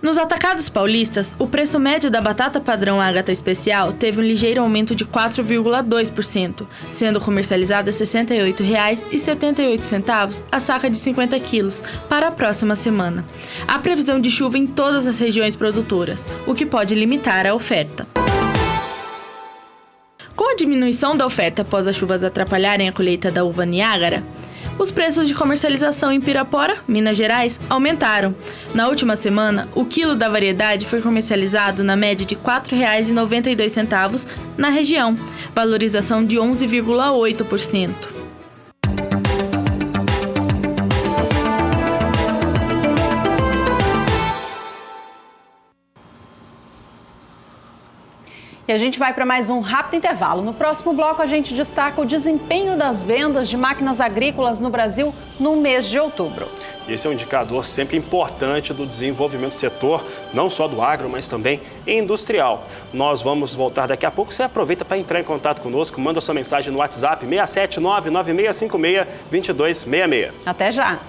Nos atacados paulistas, o preço médio da batata padrão Ágata Especial teve um ligeiro aumento de 4,2%, sendo comercializada a R$ 68,78 a saca de 50 quilos para a próxima semana. Há previsão de chuva em todas as regiões produtoras, o que pode limitar a oferta. Com a diminuição da oferta após as chuvas atrapalharem a colheita da uva Niágara, os preços de comercialização em Pirapora, Minas Gerais, aumentaram. Na última semana, o quilo da variedade foi comercializado na média de R$ 4,92 na região, valorização de 11,8%. E a gente vai para mais um rápido intervalo. No próximo bloco, a gente destaca o desempenho das vendas de máquinas agrícolas no Brasil no mês de outubro. Esse é um indicador sempre importante do desenvolvimento do setor, não só do agro, mas também industrial. Nós vamos voltar daqui a pouco. Você aproveita para entrar em contato conosco, manda sua mensagem no WhatsApp 67996562266. Até já!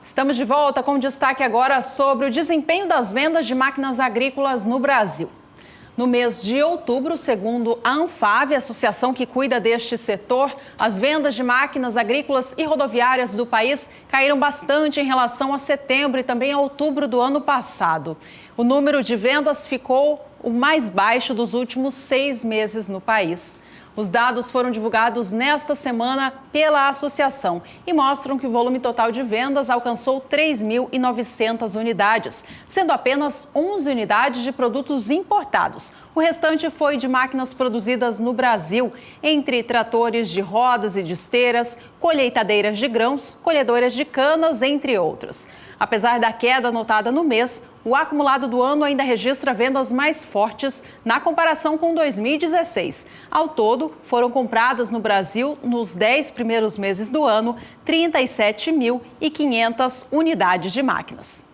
Estamos de volta com destaque agora sobre o desempenho das vendas de máquinas agrícolas no Brasil. No mês de outubro, segundo a Anfave, a associação que cuida deste setor, as vendas de máquinas agrícolas e rodoviárias do país caíram bastante em relação a setembro e também a outubro do ano passado. O número de vendas ficou o mais baixo dos últimos 6 meses no país. Os dados foram divulgados nesta semana pela associação e mostram que o volume total de vendas alcançou 3.900 unidades, sendo apenas 11 unidades de produtos importados. O restante foi de máquinas produzidas no Brasil, entre tratores de rodas e de esteiras, colheitadeiras de grãos, colhedoras de canas, entre outros. Apesar da queda notada no mês, o acumulado do ano ainda registra vendas mais fortes na comparação com 2016. Ao todo, foram compradas no Brasil, nos 10 primeiros meses do ano, 37.500 unidades de máquinas.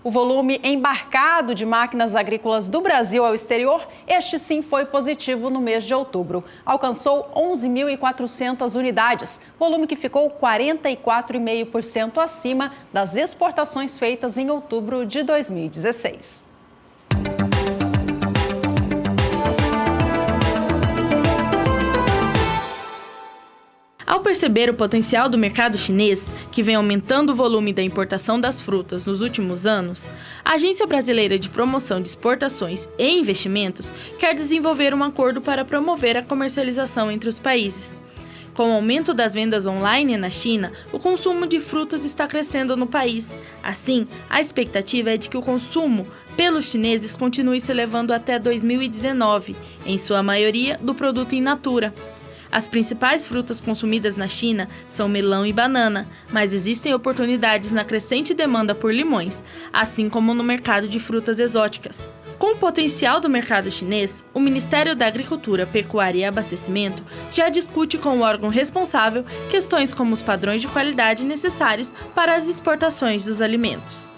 O volume embarcado de máquinas agrícolas do Brasil ao exterior, este sim foi positivo no mês de outubro. Alcançou 11.400 unidades, volume que ficou 44,5% acima das exportações feitas em outubro de 2016. Ao perceber o potencial do mercado chinês, que vem aumentando o volume da importação das frutas nos últimos anos, a Agência Brasileira de Promoção de Exportações e Investimentos quer desenvolver um acordo para promover a comercialização entre os países. Com o aumento das vendas online na China, o consumo de frutas está crescendo no país. Assim, a expectativa é de que o consumo pelos chineses continue se elevando até 2019, em sua maioria do produto in natura. As principais frutas consumidas na China são melão e banana, mas existem oportunidades na crescente demanda por limões, assim como no mercado de frutas exóticas. Com o potencial do mercado chinês, o Ministério da Agricultura, Pecuária e Abastecimento já discute com o órgão responsável questões como os padrões de qualidade necessários para as exportações dos alimentos.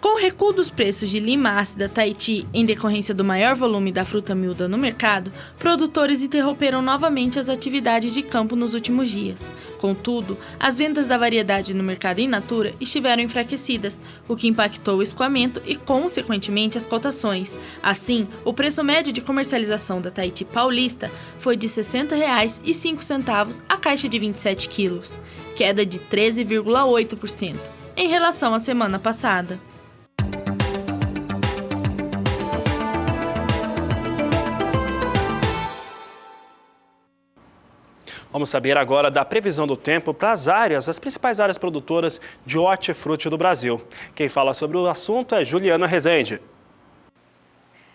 Com o recuo dos preços de lima ácida Tahiti em decorrência do maior volume da fruta miúda no mercado, produtores interromperam novamente as atividades de campo nos últimos dias. Contudo, as vendas da variedade no mercado in natura estiveram enfraquecidas, o que impactou o escoamento e, consequentemente, as cotações. Assim, o preço médio de comercialização da Tahiti paulista foi de R$ 60,05 a caixa de 27 quilos, queda de 13,8% em relação à semana passada. Vamos saber agora da previsão do tempo para as principais áreas produtoras de hortifruti do Brasil. Quem fala sobre o assunto é Juliana Rezende.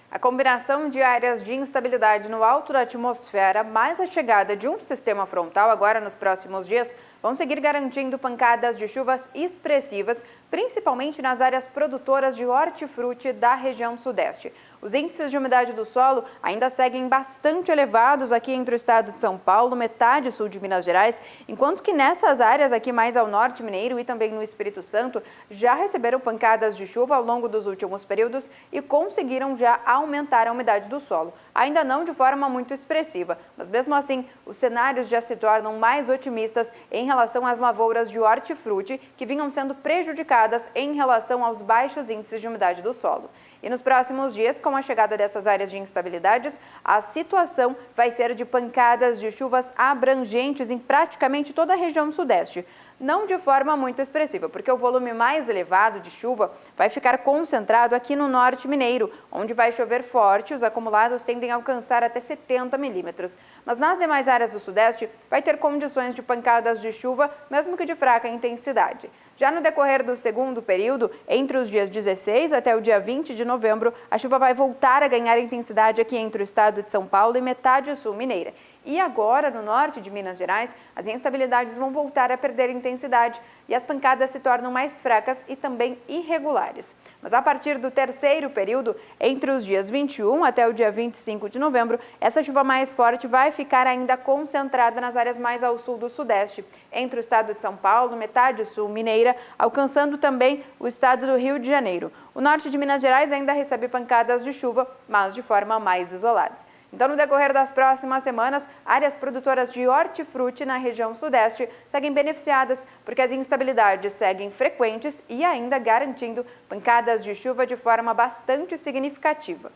A combinação de áreas de instabilidade no alto da atmosfera, mais a chegada de um sistema frontal agora nos próximos dias, vão seguir garantindo pancadas de chuvas expressivas, principalmente nas áreas produtoras de hortifruti da região sudeste. Os índices de umidade do solo ainda seguem bastante elevados aqui entre o estado de São Paulo, metade sul de Minas Gerais, enquanto que nessas áreas aqui mais ao norte mineiro e também no Espírito Santo já receberam pancadas de chuva ao longo dos últimos períodos e conseguiram já aumentar a umidade do solo. Ainda não de forma muito expressiva, mas mesmo assim os cenários já se tornam mais otimistas em relação às lavouras de hortifruti que vinham sendo prejudicadas em relação aos baixos índices de umidade do solo. E nos próximos dias, com a chegada dessas áreas de instabilidades, a situação vai ser de pancadas de chuvas abrangentes em praticamente toda a região sudeste. Não de forma muito expressiva, porque o volume mais elevado de chuva vai ficar concentrado aqui no norte mineiro, onde vai chover forte, os acumulados tendem a alcançar até 70 milímetros. Mas nas demais áreas do sudeste, vai ter condições de pancadas de chuva, mesmo que de fraca intensidade. Já no decorrer do segundo período, entre os dias 16 até o dia 20 de novembro, a chuva vai voltar a ganhar intensidade aqui entre o estado de São Paulo e metade sul mineira. E agora, no norte de Minas Gerais, as instabilidades vão voltar a perder intensidade e as pancadas se tornam mais fracas e também irregulares. Mas a partir do terceiro período, entre os dias 21 até o dia 25 de novembro, essa chuva mais forte vai ficar ainda concentrada nas áreas mais ao sul do sudeste, entre o estado de São Paulo, metade sul mineira, alcançando também o estado do Rio de Janeiro. O norte de Minas Gerais ainda recebe pancadas de chuva, mas de forma mais isolada. Então, no decorrer das próximas semanas, áreas produtoras de hortifruti na região sudeste seguem beneficiadas porque as instabilidades seguem frequentes e ainda garantindo pancadas de chuva de forma bastante significativa.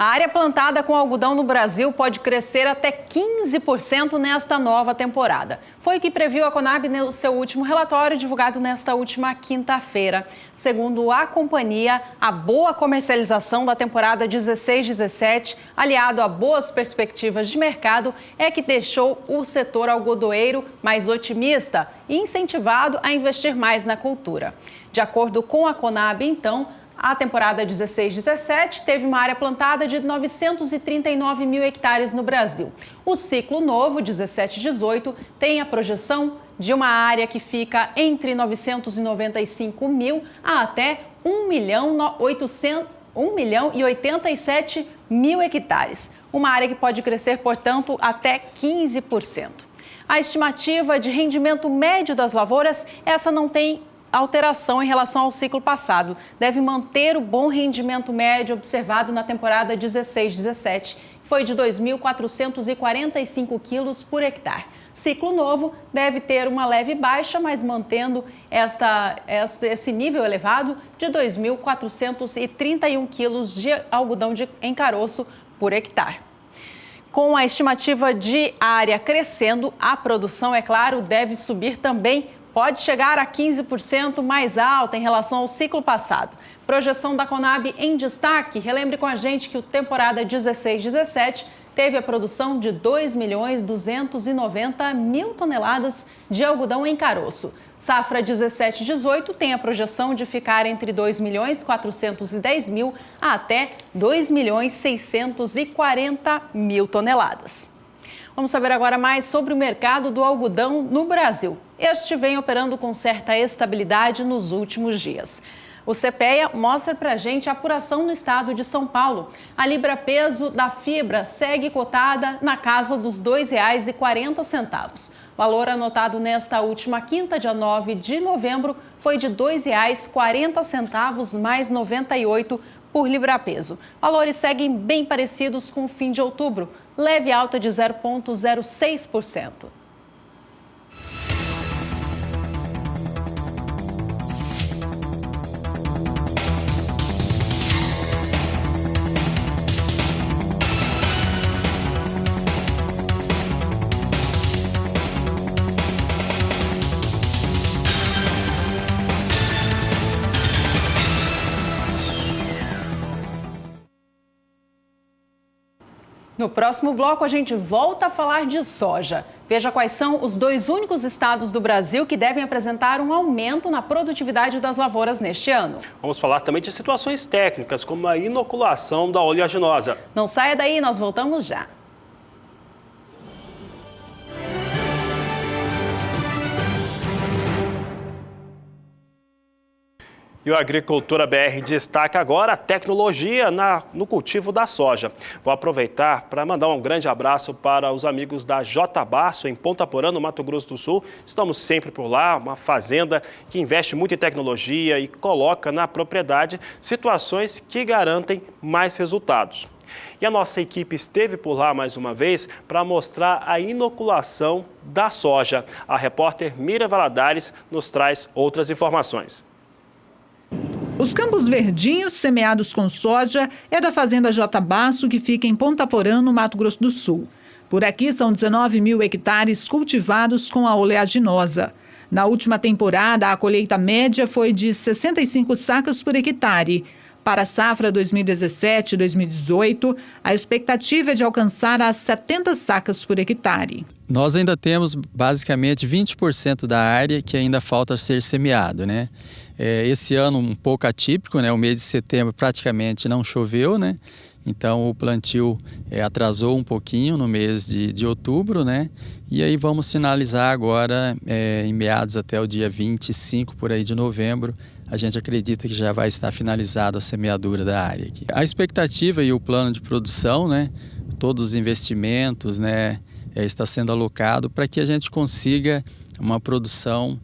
A área plantada com algodão no Brasil pode crescer até 15% nesta nova temporada. Foi o que previu a Conab no seu último relatório, divulgado nesta última quinta-feira. Segundo a companhia, a boa comercialização da temporada 16-17, aliado a boas perspectivas de mercado, é que deixou o setor algodoeiro mais otimista e incentivado a investir mais na cultura. De acordo com a Conab, então, a temporada 16-17 teve uma área plantada de 939 mil hectares no Brasil. O ciclo novo, 17-18, tem a projeção de uma área que fica entre 995 mil a até 1 milhão e 87 mil hectares. Uma área que pode crescer, portanto, até 15%. A estimativa de rendimento médio das lavouras, essa não tem alteração em relação ao ciclo passado. Deve manter o bom rendimento médio observado na temporada 16-17, que foi de 2.445 quilos por hectare. Ciclo novo deve ter uma leve baixa, mas mantendo esse nível elevado de 2.431 quilos de algodão em caroço por hectare. Com a estimativa de área crescendo, a produção, é claro, deve subir também. Pode chegar a 15% mais alta em relação ao ciclo passado. Projeção da Conab em destaque. Relembre com a gente que a temporada 16-17 teve a produção de 2.290.000 toneladas de algodão em caroço. Safra 17-18 tem a projeção de ficar entre 2.410.000 a até 2.640.000 toneladas. Vamos saber agora mais sobre o mercado do algodão no Brasil. Este vem operando com certa estabilidade nos últimos dias. O CPEA mostra para a gente a apuração no estado de São Paulo. A libra-peso da fibra segue cotada na casa dos R$ 2,40. O valor anotado nesta última quinta, dia 9 de novembro, foi de R$ 2,40 mais 98 por libra-peso. Valores seguem bem parecidos com o fim de outubro, leve alta de 0,06%. No próximo bloco, a gente volta a falar de soja. Veja quais são os 2 únicos estados do Brasil que devem apresentar um aumento na produtividade das lavouras neste ano. Vamos falar também de situações técnicas, como a inoculação da oleaginosa. Não saia daí, nós voltamos já. E o Agricultura BR destaca agora a tecnologia no cultivo da soja. Vou aproveitar para mandar um grande abraço para os amigos da J Basso, em Ponta Porã, no Mato Grosso do Sul. Estamos sempre por lá, uma fazenda que investe muito em tecnologia e coloca na propriedade situações que garantem mais resultados. E a nossa equipe esteve por lá mais uma vez para mostrar a inoculação da soja. A repórter Mira Valadares nos traz outras informações. Os campos verdinhos semeados com soja é da fazenda J Basso, que fica em Ponta Porã, no Mato Grosso do Sul. Por aqui são 19 mil hectares cultivados com a oleaginosa. Na última temporada, a colheita média foi de 65 sacas por hectare. Para a safra 2017-2018, a expectativa é de alcançar as 70 sacas por hectare. Nós ainda temos basicamente 20% da área que ainda falta ser semeado, né? Esse ano um pouco atípico, né? O mês de setembro praticamente não choveu, né? Então o plantio atrasou um pouquinho no mês de outubro, né? E aí vamos sinalizar agora em meados até o dia 25 por aí de novembro. A gente acredita que já vai estar finalizada a semeadura da área aqui. A expectativa e o plano de produção, né? Todos os investimentos, né? Está sendo alocado para que a gente consiga uma produção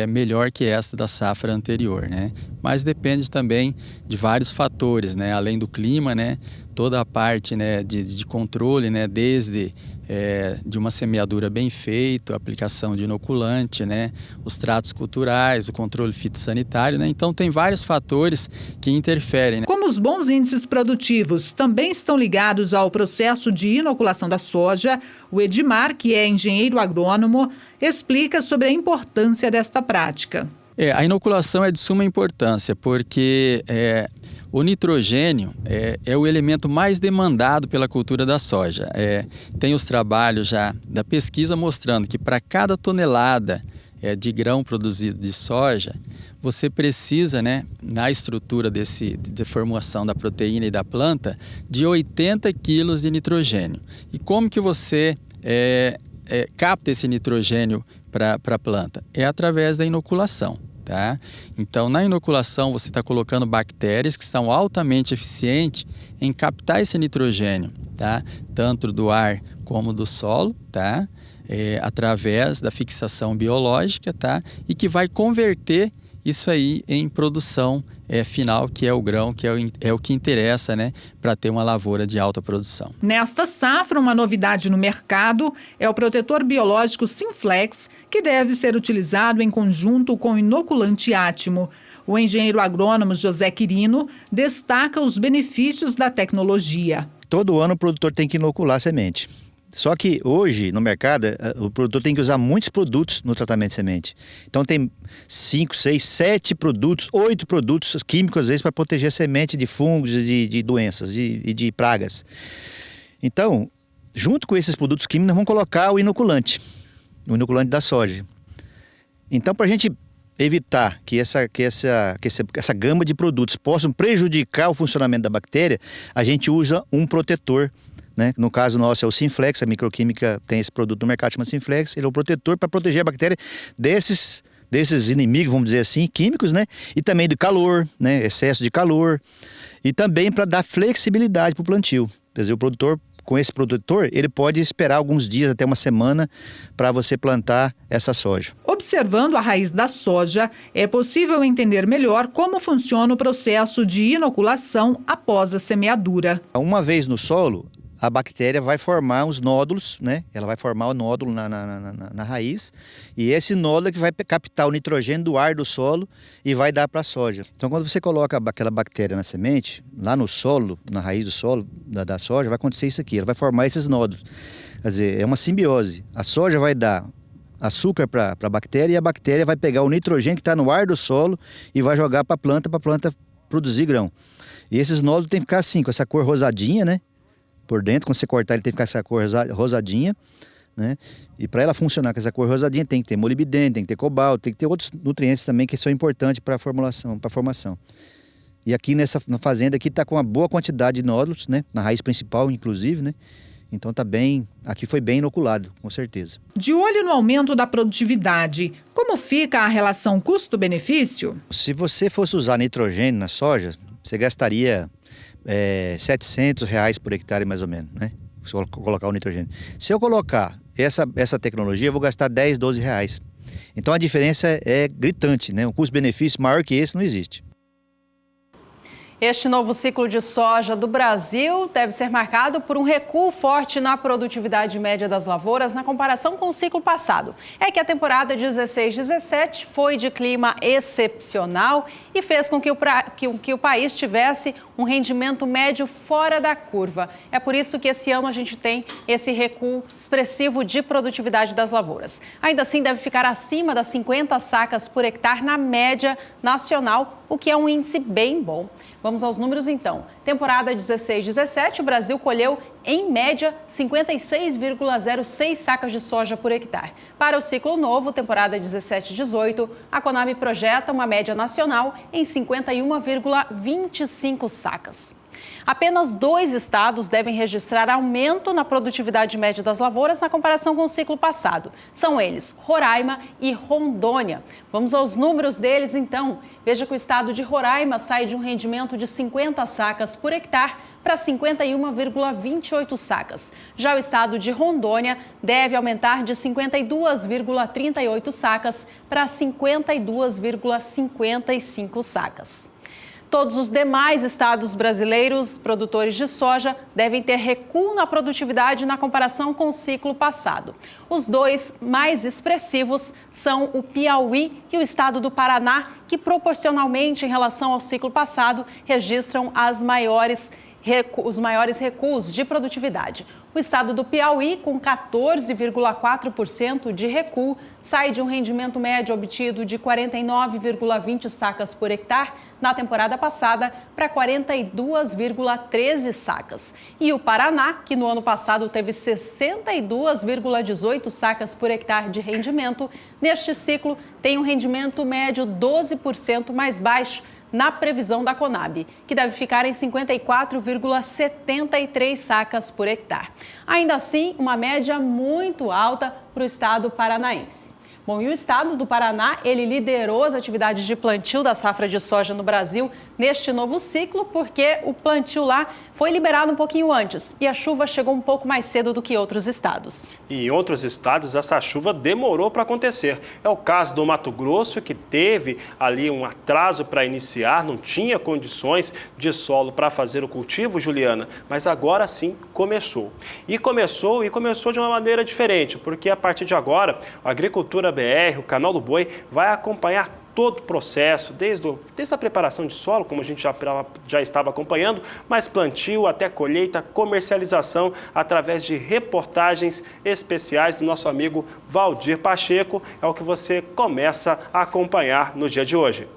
melhor que esta da safra anterior, né? Mas depende também de vários fatores, né? Além do clima, né? Toda a parte, né, de controle, né? Desde de uma semeadura bem feita, a aplicação de inoculante, né? Os tratos culturais, o controle fitossanitário, né? Então tem vários fatores que interferem, né? Como os bons índices produtivos também estão ligados ao processo de inoculação da soja, o Edmar, que é engenheiro agrônomo, explica sobre a importância desta prática. A inoculação é de suma importância porque o nitrogênio é o elemento mais demandado pela cultura da soja. Tem os trabalhos já da pesquisa mostrando que para cada tonelada de grão produzido de soja, você precisa, né, na estrutura de formação da proteína e da planta, de 80 quilos de nitrogênio. E como que você capta esse nitrogênio para a planta? É através da inoculação. Tá? Então, na inoculação, você está colocando bactérias que são altamente eficientes em captar esse nitrogênio, tá? Tanto do ar como do solo, tá? Através da fixação biológica, tá? E que vai converter isso aí em produção final, que é o grão, que é o que interessa, né, para ter uma lavoura de alta produção. Nesta safra, uma novidade no mercado é o protetor biológico Sinflex, que deve ser utilizado em conjunto com o inoculante Átimo. O engenheiro agrônomo José Quirino destaca os benefícios da tecnologia. Todo ano o produtor tem que inocular a semente. Só que hoje, no mercado, o produtor tem que usar muitos produtos no tratamento de semente. Então tem 5, 6, 7 produtos, 8 produtos químicos, às vezes, para proteger a semente de fungos, de doenças e de pragas. Então, junto com esses produtos químicos, nós vamos colocar o inoculante da soja. Então, para a gente evitar que essa gama de produtos possam prejudicar o funcionamento da bactéria, a gente usa um protetor, né? No caso nosso é o Sinflex, a microquímica tem esse produto no mercado, chama Sinflex. Ele é um protetor para proteger a bactéria desses inimigos, vamos dizer assim, químicos, né? E também do calor, né? Excesso de calor. E também para dar flexibilidade para o plantio. Quer dizer, o produtor, com esse protetor, ele pode esperar alguns dias, até uma semana, para você plantar essa soja. Observando a raiz da soja, é possível entender melhor como funciona o processo de inoculação após a semeadura. Uma vez no solo, a bactéria vai formar os nódulos, né? Ela vai formar o nódulo na raiz, e esse nódulo é que vai captar o nitrogênio do ar do solo e vai dar para a soja. Então, quando você coloca aquela bactéria na semente, lá no solo, na raiz do solo da soja, vai acontecer isso aqui, ela vai formar esses nódulos. Quer dizer, é uma simbiose. A soja vai dar açúcar para a bactéria, e a bactéria vai pegar o nitrogênio que está no ar do solo e vai jogar para a planta produzir grão. E esses nódulos tem que ficar assim, com essa cor rosadinha, né? Por dentro, quando você cortar ele tem que ficar essa cor rosadinha, né? E para ela funcionar com essa cor rosadinha tem que ter molibdênio, tem que ter cobalto, tem que ter outros nutrientes também que são importantes para a formação. E aqui na fazenda aqui está com uma boa quantidade de nódulos, né? Na raiz principal, inclusive, né? Então aqui foi bem inoculado, com certeza. De olho no aumento da produtividade, como fica a relação custo-benefício? Se você fosse usar nitrogênio na soja, você gastaria R$700 por hectare mais ou menos, né? Se eu colocar o nitrogênio. Se eu colocar essa tecnologia, eu vou gastar R$10, R$12. Então a diferença é gritante, né? Um custo-benefício maior que esse não existe. Este novo ciclo de soja do Brasil deve ser marcado por um recuo forte na produtividade média das lavouras na comparação com o ciclo passado. É que a temporada 16-17 foi de clima excepcional e fez com que o país tivesse um rendimento médio fora da curva. É por isso que esse ano a gente tem esse recuo expressivo de produtividade das lavouras. Ainda assim, deve ficar acima das 50 sacas por hectare na média nacional, o que é um índice bem bom. Vamos aos números então. Temporada 16-17, o Brasil colheu, em média, 56,06 sacas de soja por hectare. Para o ciclo novo, temporada 17-18, a Conab projeta uma média nacional em 51,25 sacas. Apenas 2 estados devem registrar aumento na produtividade média das lavouras na comparação com o ciclo passado. São eles Roraima e Rondônia. Vamos aos números deles, então. Veja que o estado de Roraima sai de um rendimento de 50 sacas por hectare para 51,28 sacas. Já o estado de Rondônia deve aumentar de 52,38 sacas para 52,55 sacas. Todos os demais estados brasileiros produtores de soja devem ter recuo na produtividade na comparação com o ciclo passado. Os 2 mais expressivos são o Piauí e o estado do Paraná, que proporcionalmente em relação ao ciclo passado registram os maiores recuos de produtividade. O estado do Piauí, com 14,4% de recuo, sai de um rendimento médio obtido de 49,20 sacas por hectare na temporada passada para 42,13 sacas. E o Paraná, que no ano passado teve 62,18 sacas por hectare de rendimento, neste ciclo tem um rendimento médio 12% mais baixo na previsão da Conab, que deve ficar em 54,73 sacas por hectare. Ainda assim, uma média muito alta para o estado paranaense. Bom, e o estado do Paraná, ele liderou as atividades de plantio da safra de soja no Brasil neste novo ciclo, porque o plantio lá foi liberado um pouquinho antes e a chuva chegou um pouco mais cedo do que outros estados. E em outros estados, essa chuva demorou para acontecer. É o caso do Mato Grosso, que teve ali um atraso para iniciar, não tinha condições de solo para fazer o cultivo, Juliana, mas agora sim começou. E começou de uma maneira diferente, porque a partir de agora, a Agricultura BR, o Canal do Boi, vai acompanhar todo o processo, desde a preparação de solo, como a gente já estava acompanhando, mas plantio até colheita, comercialização, através de reportagens especiais do nosso amigo Valdir Pacheco, é o que você começa a acompanhar no dia de hoje.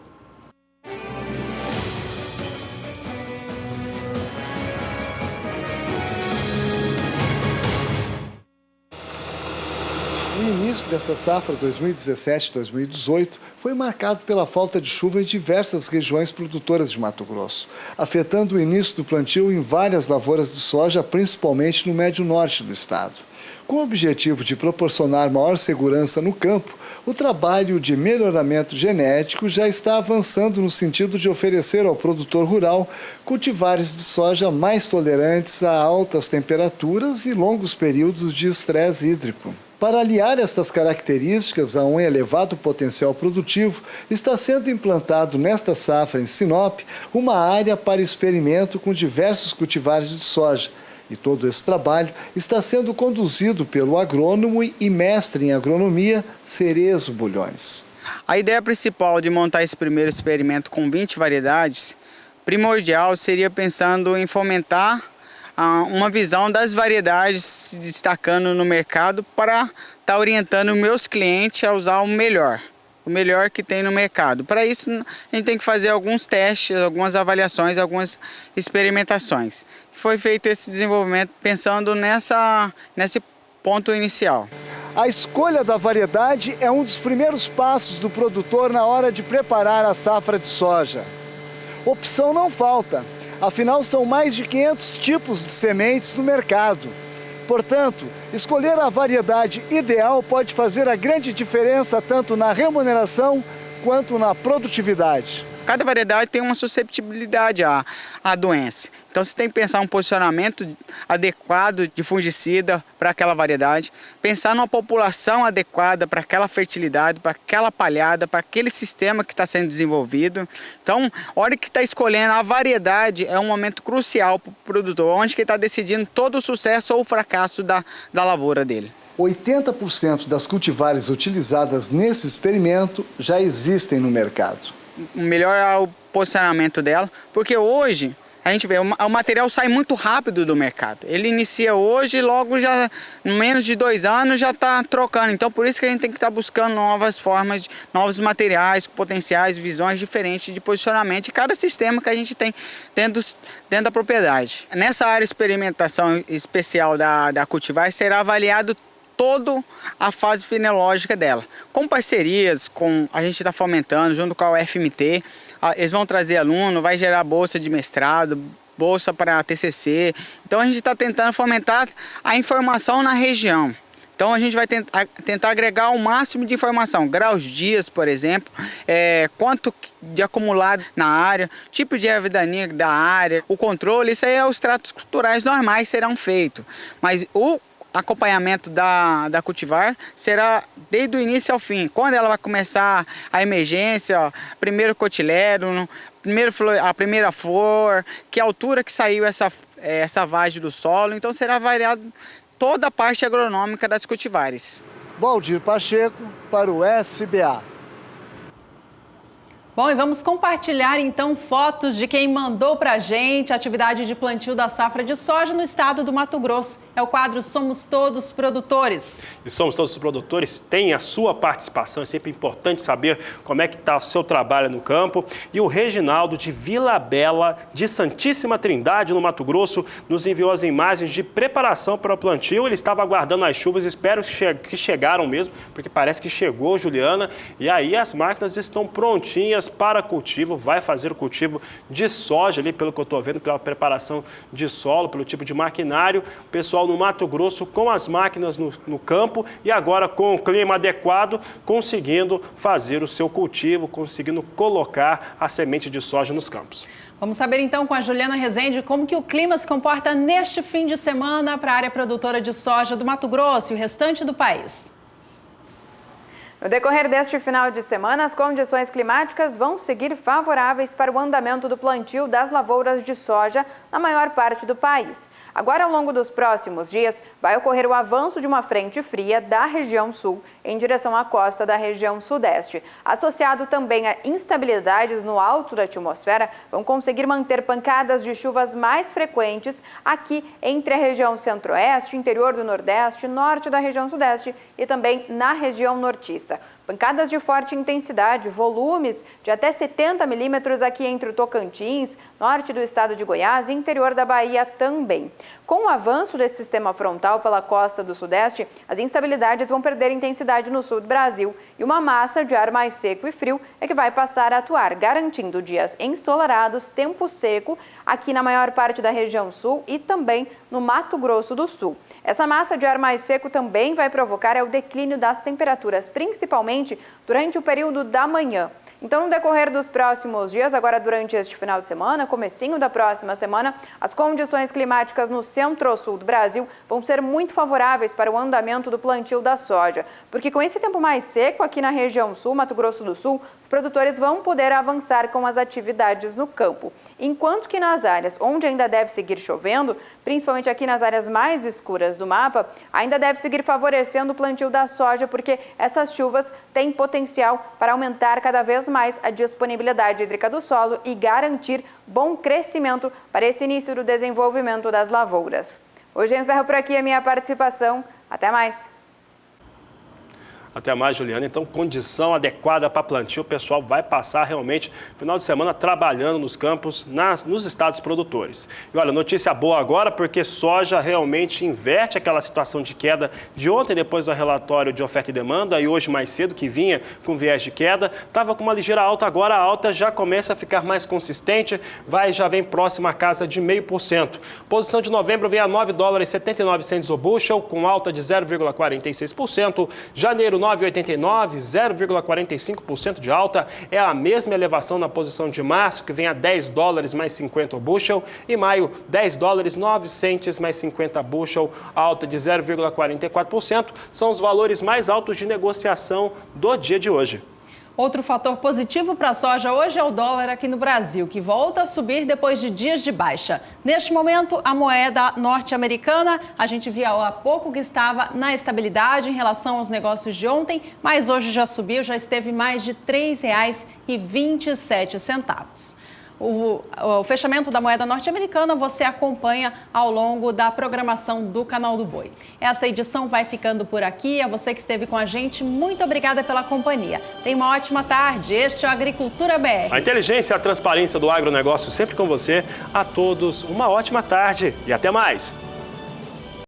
O início desta safra 2017-2018 foi marcado pela falta de chuva em diversas regiões produtoras de Mato Grosso, afetando o início do plantio em várias lavouras de soja, principalmente no médio norte do estado. Com o objetivo de proporcionar maior segurança no campo, o trabalho de melhoramento genético já está avançando no sentido de oferecer ao produtor rural cultivares de soja mais tolerantes a altas temperaturas e longos períodos de estresse hídrico. Para aliar estas características a um elevado potencial produtivo, está sendo implantado nesta safra em Sinop uma área para experimento com diversos cultivares de soja. E todo esse trabalho está sendo conduzido pelo agrônomo e mestre em agronomia, Cerezo Bulhões. A ideia principal de montar esse primeiro experimento com 20 variedades, primordial seria pensando em fomentar uma visão das variedades se destacando no mercado para estar orientando meus clientes a usar o melhor que tem no mercado. Para isso, a gente tem que fazer alguns testes, algumas avaliações, algumas experimentações. Foi feito esse desenvolvimento pensando nesse ponto inicial. A escolha da variedade é um dos primeiros passos do produtor na hora de preparar a safra de soja. Opção não falta. Afinal, são mais de 500 tipos de sementes no mercado. Portanto, escolher a variedade ideal pode fazer a grande diferença tanto na remuneração quanto na produtividade. Cada variedade tem uma susceptibilidade à doença. Então você tem que pensar um posicionamento adequado de fungicida para aquela variedade, pensar numa população adequada para aquela fertilidade, para aquela palhada, para aquele sistema que está sendo desenvolvido. Então, a hora que está escolhendo a variedade é um momento crucial para o produtor, onde que ele está decidindo todo o sucesso ou o fracasso da lavoura dele. 80% das cultivares utilizadas nesse experimento já existem no mercado. Melhor é o posicionamento dela, porque hoje A gente vê, o material sai muito rápido do mercado. Ele inicia hoje e logo já, em menos de 2 anos, já está trocando. Então, por isso que a gente tem que estar buscando novas formas, novos materiais, potenciais, visões diferentes de posicionamento de cada sistema que a gente tem dentro da propriedade. Nessa área de experimentação especial da Cultivar, será avaliado toda a fase fenológica dela. Com parcerias, a gente está fomentando junto com a UFMT, eles vão trazer aluno, vai gerar bolsa de mestrado, bolsa para TCC. Então a gente está tentando fomentar a informação na região. Então a gente vai tentar agregar o máximo de informação, graus dias, por exemplo, quanto de acumulado na área, tipo de avidania da área, o controle, isso aí é os tratos culturais normais serão feitos. Mas o acompanhamento da Cultivar será desde o início ao fim. Quando ela vai começar a emergência, primeiro cotilero, a primeira flor, que altura que saiu essa vagem do solo, então será variado toda a parte agronômica das cultivares. Valdir Pacheco para o SBA. Bom, e vamos compartilhar então fotos de quem mandou pra gente a atividade de plantio da safra de soja no estado do Mato Grosso. É o quadro Somos Todos Produtores. E Somos Todos Produtores tem a sua participação, é sempre importante saber como é que está o seu trabalho no campo. E o Reginaldo de Vila Bela, de Santíssima Trindade, no Mato Grosso, nos enviou as imagens de preparação para o plantio. Ele estava aguardando as chuvas, espero que chegaram mesmo, porque parece que chegou, Juliana. E aí as máquinas estão prontinhas para cultivo, vai fazer o cultivo de soja ali, pelo que eu estou vendo, pela preparação de solo, pelo tipo de maquinário. O pessoal no Mato Grosso com as máquinas no campo e agora com o clima adequado, conseguindo fazer o seu cultivo, conseguindo colocar a semente de soja nos campos. Vamos saber então com a Juliana Rezende como que o clima se comporta neste fim de semana para a área produtora de soja do Mato Grosso e o restante do país. No decorrer deste final de semana, as condições climáticas vão seguir favoráveis para o andamento do plantio das lavouras de soja na maior parte do país. Agora, ao longo dos próximos dias, vai ocorrer o avanço de uma frente fria da região sul em direção à costa da região sudeste. Associado também a instabilidades no alto da atmosfera, vão conseguir manter pancadas de chuvas mais frequentes aqui entre a região centro-oeste, interior do nordeste, norte da região sudeste e também na região nortista. Pancadas de forte intensidade, volumes de até 70 milímetros aqui entre o Tocantins, norte do estado de Goiás e interior da Bahia também. Com o avanço desse sistema frontal pela costa do sudeste, as instabilidades vão perder intensidade no sul do Brasil e uma massa de ar mais seco e frio é que vai passar a atuar, garantindo dias ensolarados, tempo seco aqui na maior parte da região sul e também no Mato Grosso do Sul. Essa massa de ar mais seco também vai provocar o declínio das temperaturas, principalmente durante o período da manhã. Então, no decorrer dos próximos dias, agora durante este final de semana, comecinho da próxima semana, as condições climáticas no centro-sul do Brasil vão ser muito favoráveis para o andamento do plantio da soja, porque com esse tempo mais seco aqui na região sul, Mato Grosso do Sul, os produtores vão poder avançar com as atividades no campo. Enquanto que nas áreas onde ainda deve seguir chovendo, principalmente aqui nas áreas mais escuras do mapa, ainda deve seguir favorecendo o plantio da soja, porque essas chuvas têm potencial para aumentar cada vez mais a disponibilidade hídrica do solo e garantir bom crescimento para esse início do desenvolvimento das lavouras. Hoje eu encerro por aqui a minha participação. Até mais! Até mais, Juliana. Então, condição adequada para plantio, o pessoal vai passar realmente final de semana trabalhando nos campos, nos estados produtores. E olha, notícia boa agora, porque soja realmente inverte aquela situação de queda de ontem, depois do relatório de oferta e demanda, e hoje mais cedo, que vinha com viés de queda, estava com uma ligeira alta, agora a alta já começa a ficar mais consistente, já vem próxima à casa de 0,5%. Posição de novembro vem a $9,79 o bushel, com alta de 0,46%. Janeiro, 9,89, 0,45% de alta, é a mesma elevação na posição de março, que vem a $10 mais 50 o bushel, e maio, $10, 9 centes mais 50 bushel, alta de 0,44%, são os valores mais altos de negociação do dia de hoje. Outro fator positivo para a soja hoje é o dólar aqui no Brasil, que volta a subir depois de dias de baixa. Neste momento, a moeda norte-americana, a gente via há pouco que estava na estabilidade em relação aos negócios de ontem, mas hoje já subiu, já esteve mais de R$ 3,27. O fechamento da moeda norte-americana você acompanha ao longo da programação do Canal do Boi. Essa edição vai ficando por aqui. A você que esteve com a gente, muito obrigada pela companhia. Tenha uma ótima tarde. Este é o Agricultura BR. A inteligência e a transparência do agronegócio sempre com você. A todos, uma ótima tarde e até mais.